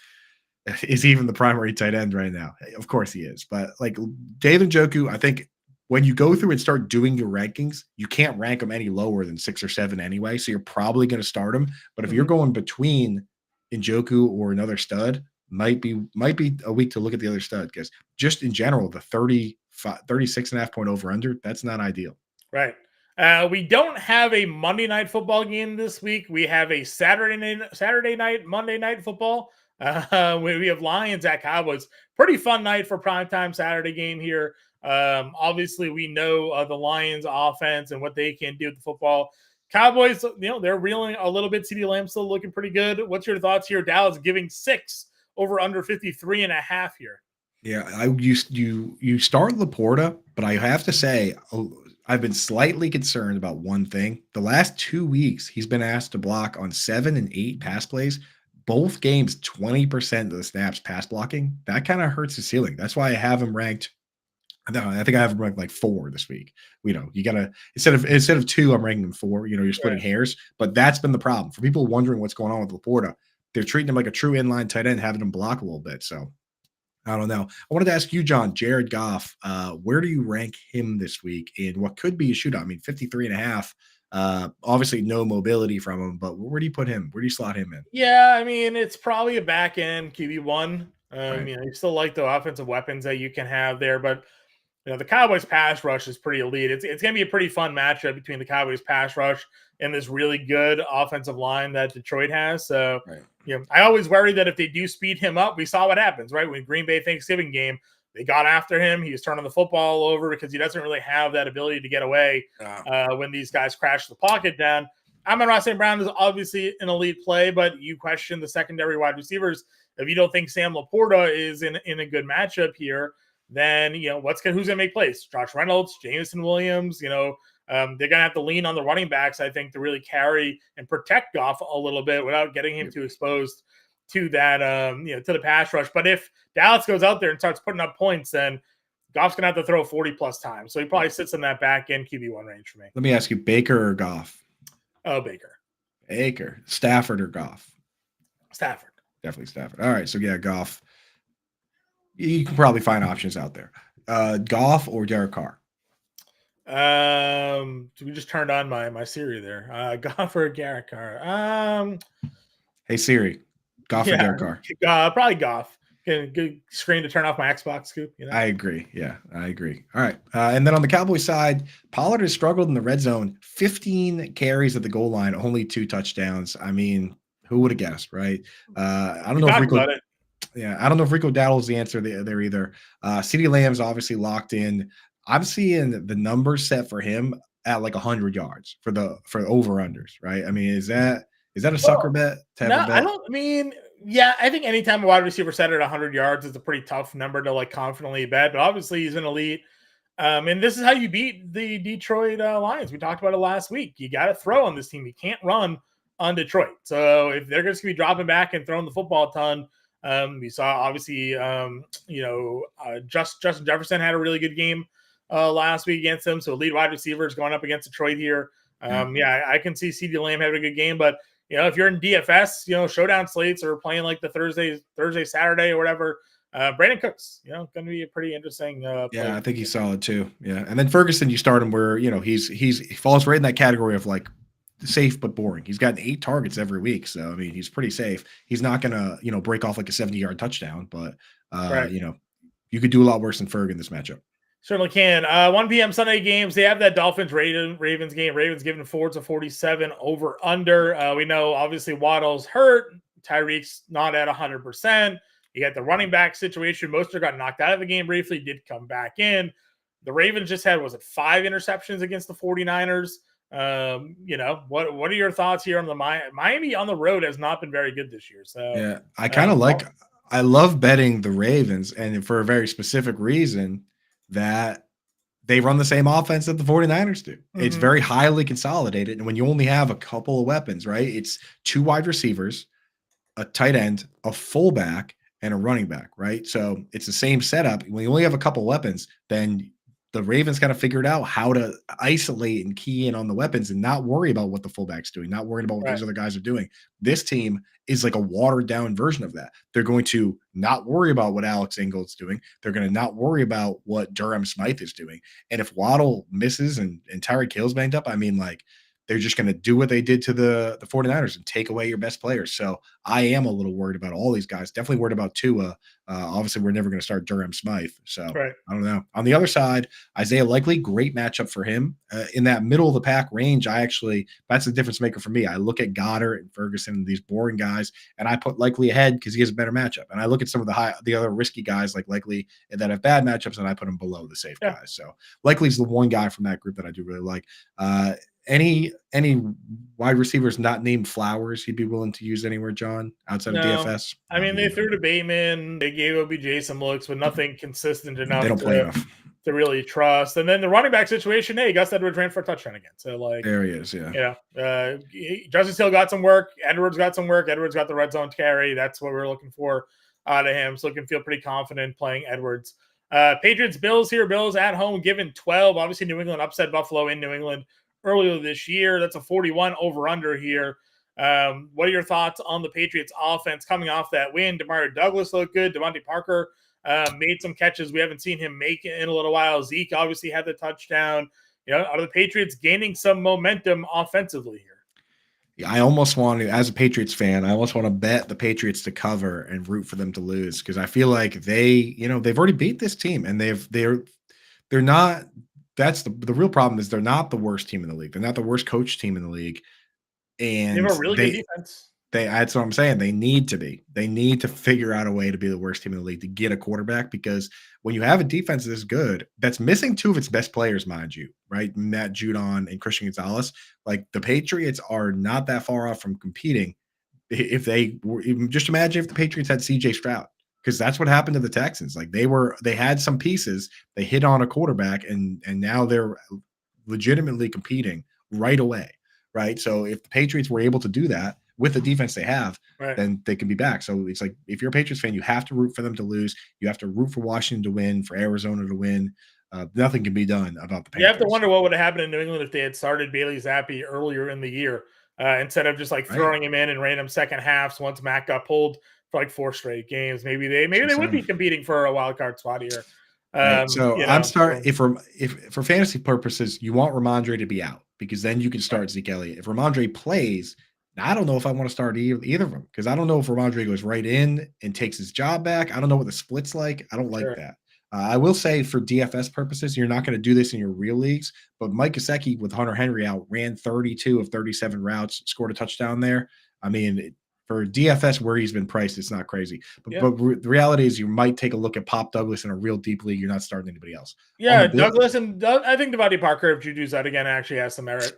Is even the primary tight end right now? Of course he is. But like David Njoku, I think when you go through and start doing your rankings, you can't rank him any lower than 6 or 7 anyway. So you're probably going to start him. But if you're going between Njoku or another stud, might be a week to look at the other stud because just in general, the 36.5 point over under, that's not ideal. Right. We don't have a Monday night football game this week. We have a Saturday night, Monday night football. We have Lions at Cowboys. Pretty fun night for primetime Saturday game here. Obviously, we know the Lions offense and what they can do with the football. Cowboys, they're reeling a little bit. CeeDee Lamb still looking pretty good. What's your thoughts here? Dallas giving 6 over under 53.5 here. Yeah, you start Laporta, but I have to say, I've been slightly concerned about one thing. The last 2 weeks, he's been asked to block on 7 and 8 pass plays. Both games, 20% of the snaps pass blocking. That kind of hurts the ceiling. That's why I have him ranked. I think I have him ranked like 4 this week. You gotta instead of 2, I'm ranking him 4. You're splitting hairs, but that's been the problem for people wondering what's going on with Laporta. They're treating him like a true inline tight end, having him block a little bit. So I don't know. I wanted to ask you, John, Jared Goff, where do you rank him this week in what could be a shootout? I mean, 53.5. Obviously no mobility from him, but where do you put him? Where do you slot him in? Yeah, I mean, it's probably a back end QB1. You still like the offensive weapons that you can have there, but the Cowboys pass rush is pretty elite. It's going to be a pretty fun matchup between the Cowboys pass rush and this really good offensive line that Detroit has. So, I always worry that if they do speed him up, we saw what happens, right? When Green Bay Thanksgiving game, they got after him. He was turning the football over because he doesn't really have that ability to get away when these guys crash the pocket down. Amon-Ra St. Brown is obviously an elite play, but you question the secondary wide receivers. If you don't think Sam Laporta is in a good matchup here, then who's going to make plays? Josh Reynolds, Jameson Williams. They're going to have to lean on the running backs, I think, to really carry and protect Goff a little bit without getting him too exposed to that, to the pass rush. But if Dallas goes out there and starts putting up points, then Goff's going to have to throw 40 plus times. So he probably sits in that back end QB1 range for me. Let me ask you, Baker or Goff? Oh, Baker. Stafford or Goff? Stafford. Definitely Stafford. All right. So yeah, Goff. You can probably find options out there. Goff or Derek Carr? So we just turned on my Siri there. Goff or Derek Carr? Hey Siri, Goff or Derek Carr? Probably Goff. good screen to turn off my Xbox, Coop. I agree. Yeah, I agree. All right. And then on the Cowboys side, Pollard has struggled in the red zone. 15 carries at the goal line, only 2 touchdowns. I mean, who would have guessed, right? I don't We know if talked Rico. about it. Yeah, I don't know if Rico Dowdle's the answer there either. CeeDee Lamb's obviously locked in. I'm seeing the number set for him at like 100 yards for over unders, right? I mean, is that a sucker bet to have a bet? I think anytime a wide receiver set at 100 yards is a pretty tough number to like confidently bet, but obviously he's an elite. And this is how you beat the Detroit Lions. We talked about it last week. You got to throw on this team. You can't run on Detroit. So if they're just going to be dropping back and throwing the football a ton, we saw obviously, Justin Jefferson had a really good game last week against them. So lead wide receivers going up against Detroit here. I can see CeeDee Lamb having a good game, but if you're in DFS, showdown slates or playing like the Thursday, Saturday or whatever, Brandon Cooks, going to be a pretty interesting. I think he's solid too. Yeah, and then Ferguson, you start him where he falls right in that category of like safe but boring. He's gotten 8 targets every week, so I mean he's pretty safe. He's not gonna break off like a 70-yard touchdown, but you could do a lot worse than Ferg in this matchup. Certainly can. 1 p.m. Sunday games. They have that Dolphins Ravens game. Ravens giving Fords a 47 over under. We know obviously Waddle's hurt. Tyreek's not at 100%. You got the running back situation. Mostert got knocked out of the game briefly, did come back in. The Ravens just had, 5 interceptions against the 49ers? What are your thoughts here on the Miami on the road has not been very good this year. So yeah, I kind of I love betting the Ravens, and for a very specific reason that they run the same offense that the 49ers do. Mm-hmm. It's very highly consolidated. And when you only have a couple of weapons, right? It's 2 wide receivers, a tight end, a fullback, and a running back, right? So it's the same setup. When you only have a couple of weapons, then the Ravens kind of figured out how to isolate and key in on the weapons and not worry about what the fullback's doing, not worrying about what these other guys are doing. This team is like a watered down version of that. They're going to not worry about what Alex Ingold's doing. They're going to not worry about what Durham Smythe is doing. And if Waddle misses and Tyreek Hill's banged up, I mean, like, they're just going to do what they did to the 49ers and take away your best players. So I am a little worried about all these guys. Definitely worried about Tua. Obviously, we're never going to start Durham Smythe. So I don't know. On the other side, Isaiah Likely, great matchup for him. In that middle of the pack range, that's the difference maker for me. I look at Goddard and Ferguson, these boring guys, and I put Likely ahead because he has a better matchup. And I look at some of the other risky guys like Likely that have bad matchups, and I put them below the safe guys. So Likely's the one guy from that group that I do really like. Any wide receivers not named Flowers you'd be willing to use anywhere, John, outside of DFS? I mean, they threw to Bateman. They gave OBJ some looks, but nothing consistent enough. They don't play enough to really trust. And then the running back situation, hey, Gus Edwards ran for a touchdown again. So, like, there he is, yeah. Justice Hill got some work. Edwards got some work. Edwards got the red zone carry. That's what we're looking for out of him. So, I can feel pretty confident playing Edwards. Patriots, Bills here. Bills at home, given 12. Obviously, New England upset Buffalo in New England earlier this year. That's a 41 over under here. What are your thoughts on the Patriots offense coming off that win? Demario Douglas looked good. Devontae Parker made some catches we haven't seen him make in a little while. Zeke obviously had the touchdown. Are the Patriots gaining some momentum offensively here? Yeah, I almost want to, as a Patriots fan, I almost want to bet the Patriots to cover and root for them to lose, because I feel like they've already beat this team, and they're not. That's the real problem is they're not the worst team in the league. They're not the worst coach team in the league. And they have a really good defense. That's what I'm saying. They need to be. They need to figure out a way to be the worst team in the league to get a quarterback, because when you have a defense this good, that's missing 2 of its best players, mind you, right? Matt Judon and Christian Gonzalez. Like, the Patriots are not that far off from competing. If they were, just imagine if the Patriots had CJ Stroud. Because that's what happened to the Texans. Like, they had some pieces, they hit on a quarterback, and now they're legitimately competing right away, right? So if the Patriots were able to do that with the defense they have, then they can be back. So it's like, if you're a Patriots fan, you have to root for them to lose. You have to root for Washington to win, for Arizona to win. Nothing can be done about the Patriots. You have to wonder what would have happened in New England if they had started Bailey Zappi earlier in the year, instead of just like throwing him in random second halves once Matt got pulled for like 4 straight games. Maybe they would be competing for a wild card spot here. So I'm starting, if for fantasy purposes, you want Ramondre to be out, because then you can start Zeke Elliott. If Ramondre plays, I don't know if I want to start either of them because I don't know if Ramondre goes right in and takes his job back. I don't know what the split's like. I don't like Sure. that. I will say for DFS purposes, you're not going to do this in your real leagues, but Mike Gesicki with Hunter Henry out ran 32 of 37 routes, scored a touchdown there. I mean, for DFS where he's been priced, it's not crazy. But the reality is you might take a look at Pop Douglas in a real deep league. You're not starting anybody else. Yeah, Douglas and I think Devontae Parker, if you do that again, actually has some merit.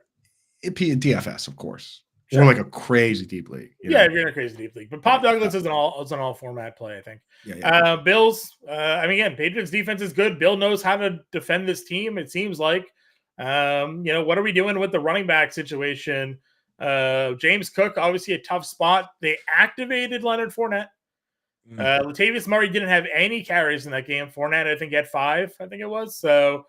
DFS, of course. Sure. Or like a crazy deep league. Yeah, if you're in a crazy deep league. But Pop Douglas is an all format play, I think. Yeah. Bills, I mean, again, Patriots defense is good. Bill knows how to defend this team, it seems like. What are we doing with the running back situation? James Cook, obviously a tough spot. They activated Leonard Fournette. Latavius Murray didn't have any carries in that game. Fournette, I think, had 5, I think it was. So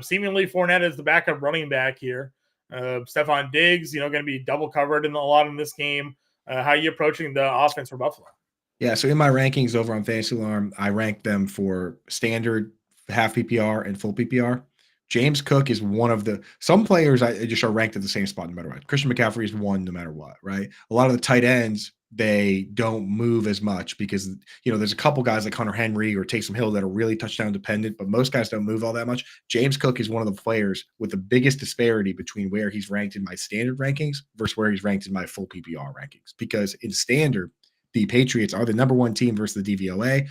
seemingly Fournette is the backup running back here. Stephon Diggs, going to be double covered in a lot in this game. How are you approaching the offense for Buffalo? Yeah, so in my rankings over on Fantasy Alarm, I rank them for standard, half PPR, and full PPR. James Cook is one of some players I just are ranked at the same spot no matter what. Christian McCaffrey is 1 no matter what, right? A lot of the tight ends, they don't move as much because, there's a couple guys like Hunter Henry or Taysom Hill that are really touchdown dependent, but most guys don't move all that much. James Cook is one of the players with the biggest disparity between where he's ranked in my standard rankings versus where he's ranked in my full PPR rankings. Because in standard, the Patriots are the number 1 team versus the DVOA.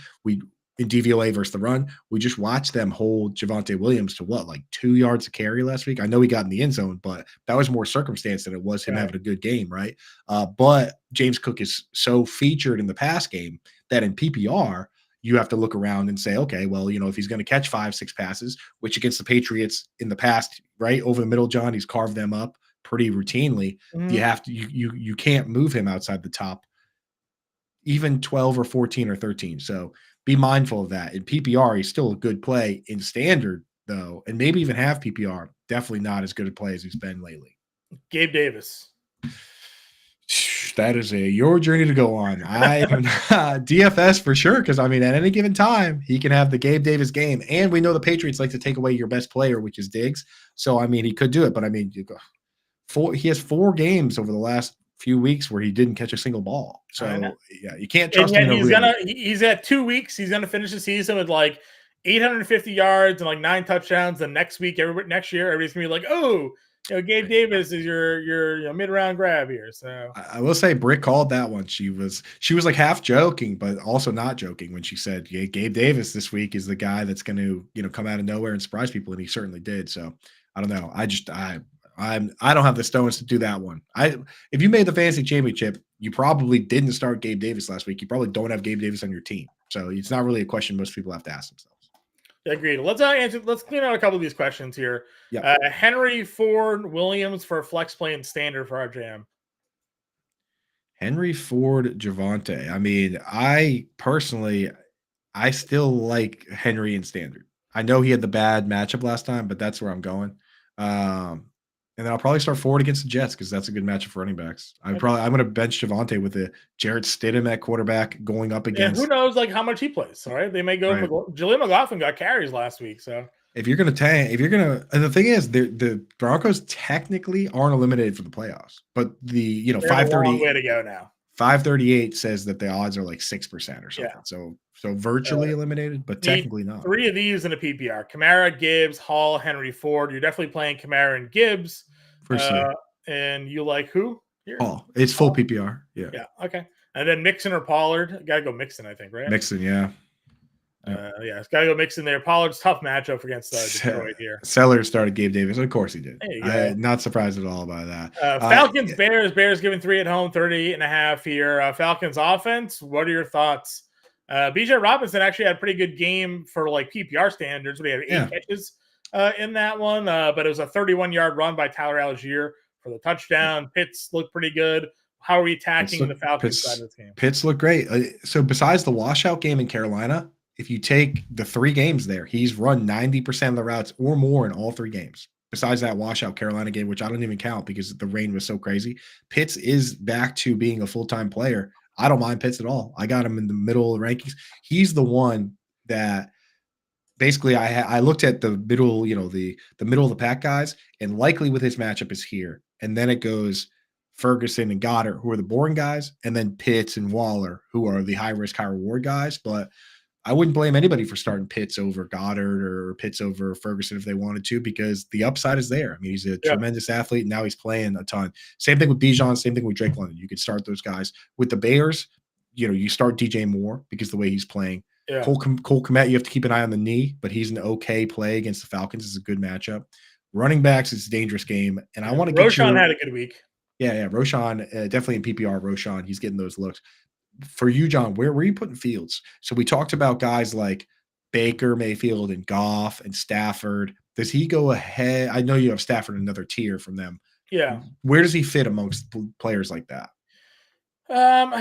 In DVOA versus the run, we just watched them hold Javonte Williams to like 2 yards a carry last week. I know he got in the end zone, but that was more circumstance than it was him having a good game, right? But James Cook is so featured in the pass game that in PPR, you have to look around and say, okay, well, if he's going to catch 5-6 passes, which against the Patriots in the past, right over the middle, John, he's carved them up pretty routinely. You have to, you can't move him outside the top, even 12 or 14 or 13. So be mindful of that. In PPR, he's still a good play. In standard, though, and maybe even half PPR, definitely not as good a play as he's been lately. Gabe Davis. That is your journey to go on. I am DFS for sure, because at any given time, he can have the Gabe Davis game. And we know the Patriots like to take away your best player, which is Diggs. So, he could do it. But, he has 4 games over the last few weeks where he didn't catch a single ball. So yeah, you can't trust him. He's at 2 weeks. He's gonna finish the season with like 850 yards and like 9 touchdowns. The next week, next year, everybody's gonna be like, oh, Gabe Davis is your mid-round grab here. So I will say Brick called that one. She was like half joking, but also not joking when she said, yeah, Gabe Davis this week is the guy that's going to, come out of nowhere and surprise people. And he certainly did. So I don't know. I don't have the stones to do that one. If you made the fantasy championship, you probably didn't start Gabe Davis last week. You probably don't have Gabe Davis on your team. So it's not really a question most people have to ask themselves. Agreed. Let's clean out a couple of these questions here. Yeah. Henry, Ford, Williams for flex play and standard for our jam. Henry, Ford, Javonte. I still like Henry in standard. I know he had the bad matchup last time, but that's where I'm going. And then I'll probably start Ford against the Jets because that's a good matchup for running backs. I'm going to bench Javonte with the Jarrett Stidham at quarterback going up against. Who knows like how much he plays? All right, they may go. Right. Julian McLaughlin got carries last week, so if you're going to tank, and the thing is, the Broncos technically aren't eliminated for the playoffs, but the 530 way to go now. 538 says that the odds are like 6% or something. Yeah. So virtually eliminated, but technically not. 3 of these in a PPR: Kamara, Gibbs, Hall, Henry, Ford. You're definitely playing Kamara and Gibbs. For sure. And you like who? Here? Hall. It's full PPR. Yeah. Yeah. Okay. And then Mixon or Pollard. Got to go Mixon, I think, right? Mixon, yeah. It's got to go Mixon there. Pollard's tough matchup against Detroit here. Sellers started Gabe Davis. Of course he did. I'm not surprised at all by that. Falcons, Bears. Bears giving 3 at home, 38.5 here. Falcons offense. What are your thoughts? BJ Robinson actually had a pretty good game for like PPR standards. We had 8 catches in that one, but it was a 31-yard run by Tyler Algier for the touchdown. Pitts looked pretty good. How are we attacking the Falcons side of this game? Pitts looked great. So besides the washout game in Carolina, if you take the 3 games there, he's run 90% of the routes or more in all 3 games. Besides that washout Carolina game, which I don't even count because the rain was so crazy, Pitts is back to being a full-time player. I don't mind Pitts at all. I got him in the middle of the rankings. He's the one that basically I looked at the middle, the middle of the pack guys, and likely with his matchup is here. And then it goes Ferguson and Goddard, who are the boring guys, and then Pitts and Waller, who are the high risk, high reward guys. But I wouldn't blame anybody for starting Pitts over Goddard or Pitts over Ferguson if they wanted to, because the upside is there. I mean, he's a tremendous athlete. And now he's playing a ton. Same thing with Bijan. Same thing with Drake London. You could start those guys. With the Bears, you start DJ Moore because the way he's playing. Yeah. Cole Kmet, you have to keep an eye on the knee, but he's an okay play against the Falcons. It's a good matchup. Running backs, it's a dangerous game. And I want to get Roshan had a good week. Yeah. Roshan, definitely in PPR, Roshan, he's getting those looks. For you, John, where are you putting Fields? So we talked about guys like Baker Mayfield and Goff and Stafford. Does he go ahead? I know you have Stafford another tier from them. Yeah. Where does he fit amongst players like that?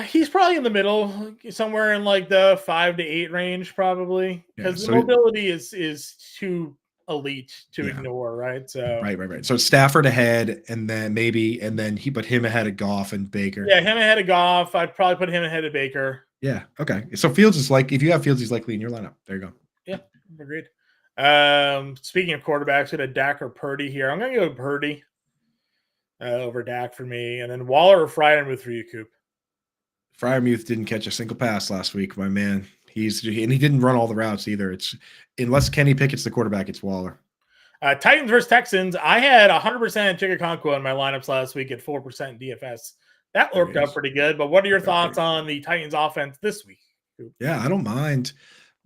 He's probably in the middle, somewhere in like the 5 to 8 range, probably, because the mobility is too elite to ignore, right? So right. So Stafford ahead, and then he put him ahead of Goff and Baker. Yeah, him ahead of Goff. I'd probably put him ahead of Baker. Yeah. Okay. So Fields is like, if you have Fields, he's likely in your lineup. There you go. Yeah, agreed. Speaking of quarterbacks, we had a Dak or Purdy here. I'm gonna go Purdy over Dak for me, and then Waller or Freiermuth for you, Coop. Freiermuth didn't catch a single pass last week, my man. He didn't run all the routes either. It's unless Kenny Pickett's the quarterback, it's Waller. Titans versus Texans. I had 100% Chigakonkwo in my lineups last week at 4% DFS. That worked out pretty good. But what are your thoughts on the Titans offense this week? Yeah, I don't mind.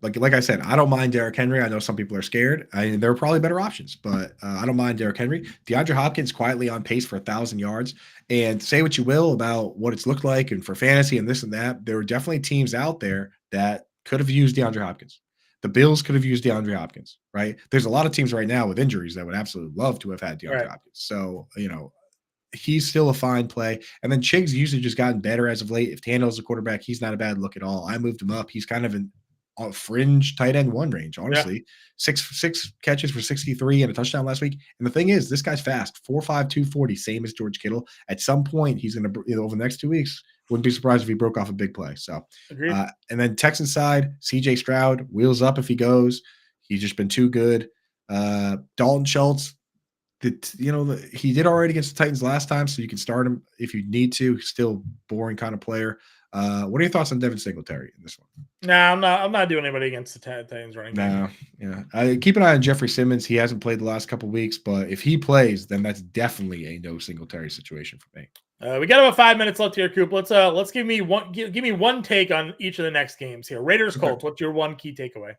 Like I said, I don't mind Derrick Henry. I know some people are scared. There are probably better options, but I don't mind Derrick Henry. DeAndre Hopkins quietly on pace for 1,000 yards. And say what you will about what it's looked like and for fantasy and this and that, there were definitely teams out there that could have used DeAndre Hopkins. The Bills could have used DeAndre Hopkins, right? There's a lot of teams right now with injuries that would absolutely love to have had DeAndre Hopkins. So, he's still a fine play. And then Chig's usually just gotten better as of late. If Tannehill's a quarterback, he's not a bad look at all. I moved him up. He's kind of in a fringe tight end 1 range, honestly. Yeah. Six catches for 63 and a touchdown last week. And the thing is, this guy's fast. 4.5, 240, same as George Kittle. At some point, he's going to, over the next 2 weeks, wouldn't be surprised if he broke off a big play. So, and then Texans side, CJ Stroud, wheels up if he goes. He's just been too good. Dalton Schultz, he did already against the Titans last time, so you can start him if you need to. He's still boring kind of player. What are your thoughts on Devin Singletary in this one? No, I'm not doing anybody against the Titans running game. No, yeah. Keep an eye on Jeffrey Simmons. He hasn't played the last couple of weeks, but if he plays, then that's definitely a no Singletary situation for me. We got about 5 minutes left here, Coop. Let's give me one take on each of the next games here. Raiders Colts. What's your one key takeaway?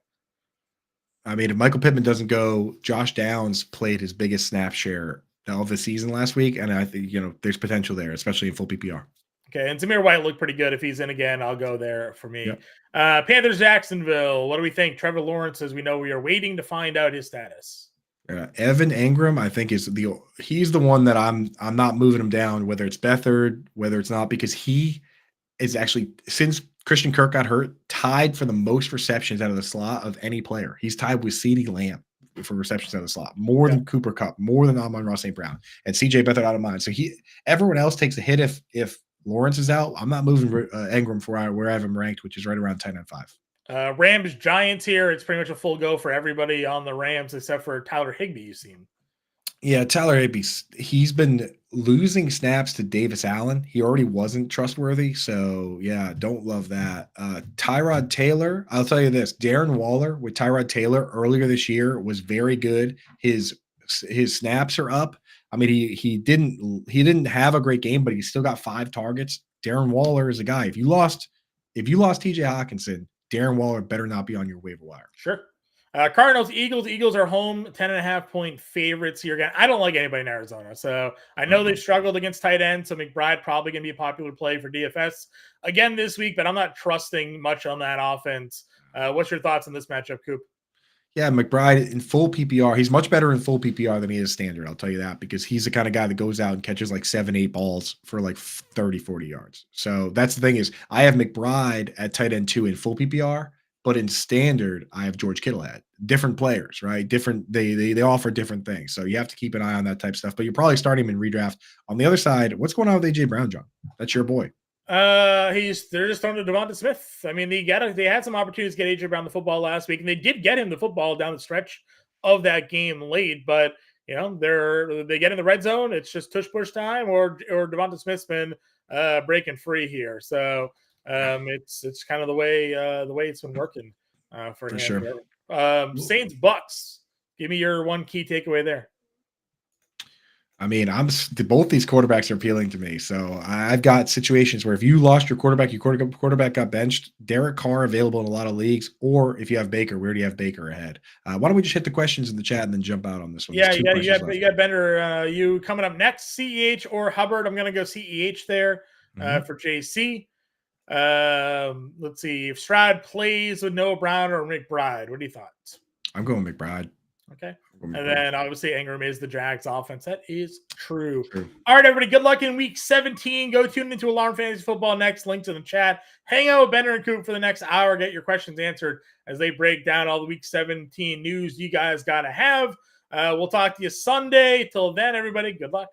I mean, if Michael Pittman doesn't go, Josh Downs played his biggest snap share of the season last week, and I think there's potential there, especially in full PPR. Okay, and Zamir White looked pretty good. If he's in again, I'll go there for me. Yep. Panthers Jacksonville. What do we think? Trevor Lawrence, as we know, we are waiting to find out his status. Evan Engram, I think he's the one that I'm not moving him down, whether it's Beathard, whether it's not, because he is actually, since Christian Kirk got hurt, tied for the most receptions out of the slot of any player. He's tied with CeeDee Lamb for receptions out of the slot, more than Cooper Kupp, more than Amon-Ra St. Brown, and CJ Beathard out of mind. So everyone else takes a hit if Lawrence is out. I'm not moving Engram for where I have him ranked, which is right around 10-5. Rams Giants here. It's pretty much a full go for everybody on the Rams except for Tyler Higbee, you seem. Yeah, Tyler Higbee, he's been losing snaps to Davis Allen. He already wasn't trustworthy, so yeah, don't love that. Tyrod Taylor, I'll tell you this, Darren Waller with Tyrod Taylor earlier this year was very good. His snaps are up. I mean, he didn't have a great game, but he still got 5 targets. Darren Waller is a guy. If you lost TJ Hawkinson, Darren Waller better not be on your waiver wire. Sure. Cardinals, Eagles. Eagles are home 10.5-point favorites here again. I don't like anybody in Arizona, so I know they've struggled against tight ends. So McBride probably going to be a popular play for DFS again this week, but I'm not trusting much on that offense. What's your thoughts on this matchup, Coop? Yeah, McBride in full PPR. He's much better in full PPR than he is standard. I'll tell you that, because he's the kind of guy that goes out and catches like 7-8 balls for like 30, 40 yards. So that's the thing is I have McBride at tight end 2 in full PPR, but in standard, I have George Kittle at different players, right? Different, they offer different things. So you have to keep an eye on that type of stuff, but you're probably starting him in redraft. On the other side, what's going on with AJ Brown, John? That's your boy. They're just throwing to Devonta Smith. I mean, they had some opportunities to get AJ Brown the football last week, and they did get him the football down the stretch of that game late. But they get in the red zone. It's just tush push time, or Devonta Smith's been breaking free here. So it's kind of the way it's been working for him. Sure. Saints Bucks. Give me your one key takeaway there. I mean, both these quarterbacks are appealing to me. So I've got situations where if you lost your quarterback, quarterback got benched, Derek Carr available in a lot of leagues, or if you have Baker, where do you have Baker ahead? Why don't we just hit the questions in the chat and then jump out on this one? Yeah, you got Bender. You coming up next, CEH or Hubbard? I'm going to go CEH there for JC. Let's see if Stroud plays with Noah Brown or McBride. What do you thought? I'm going McBride. Okay. And then obviously Ingram is the Jags offense. That is true. True. All right, everybody. Good luck in week 17. Go tune into Alarm Fantasy Football next. Links in the chat. Hang out with Bender and Coop for the next hour. Get your questions answered as they break down all the week 17 news you guys got to have. We'll talk to you Sunday. Till then, everybody, good luck.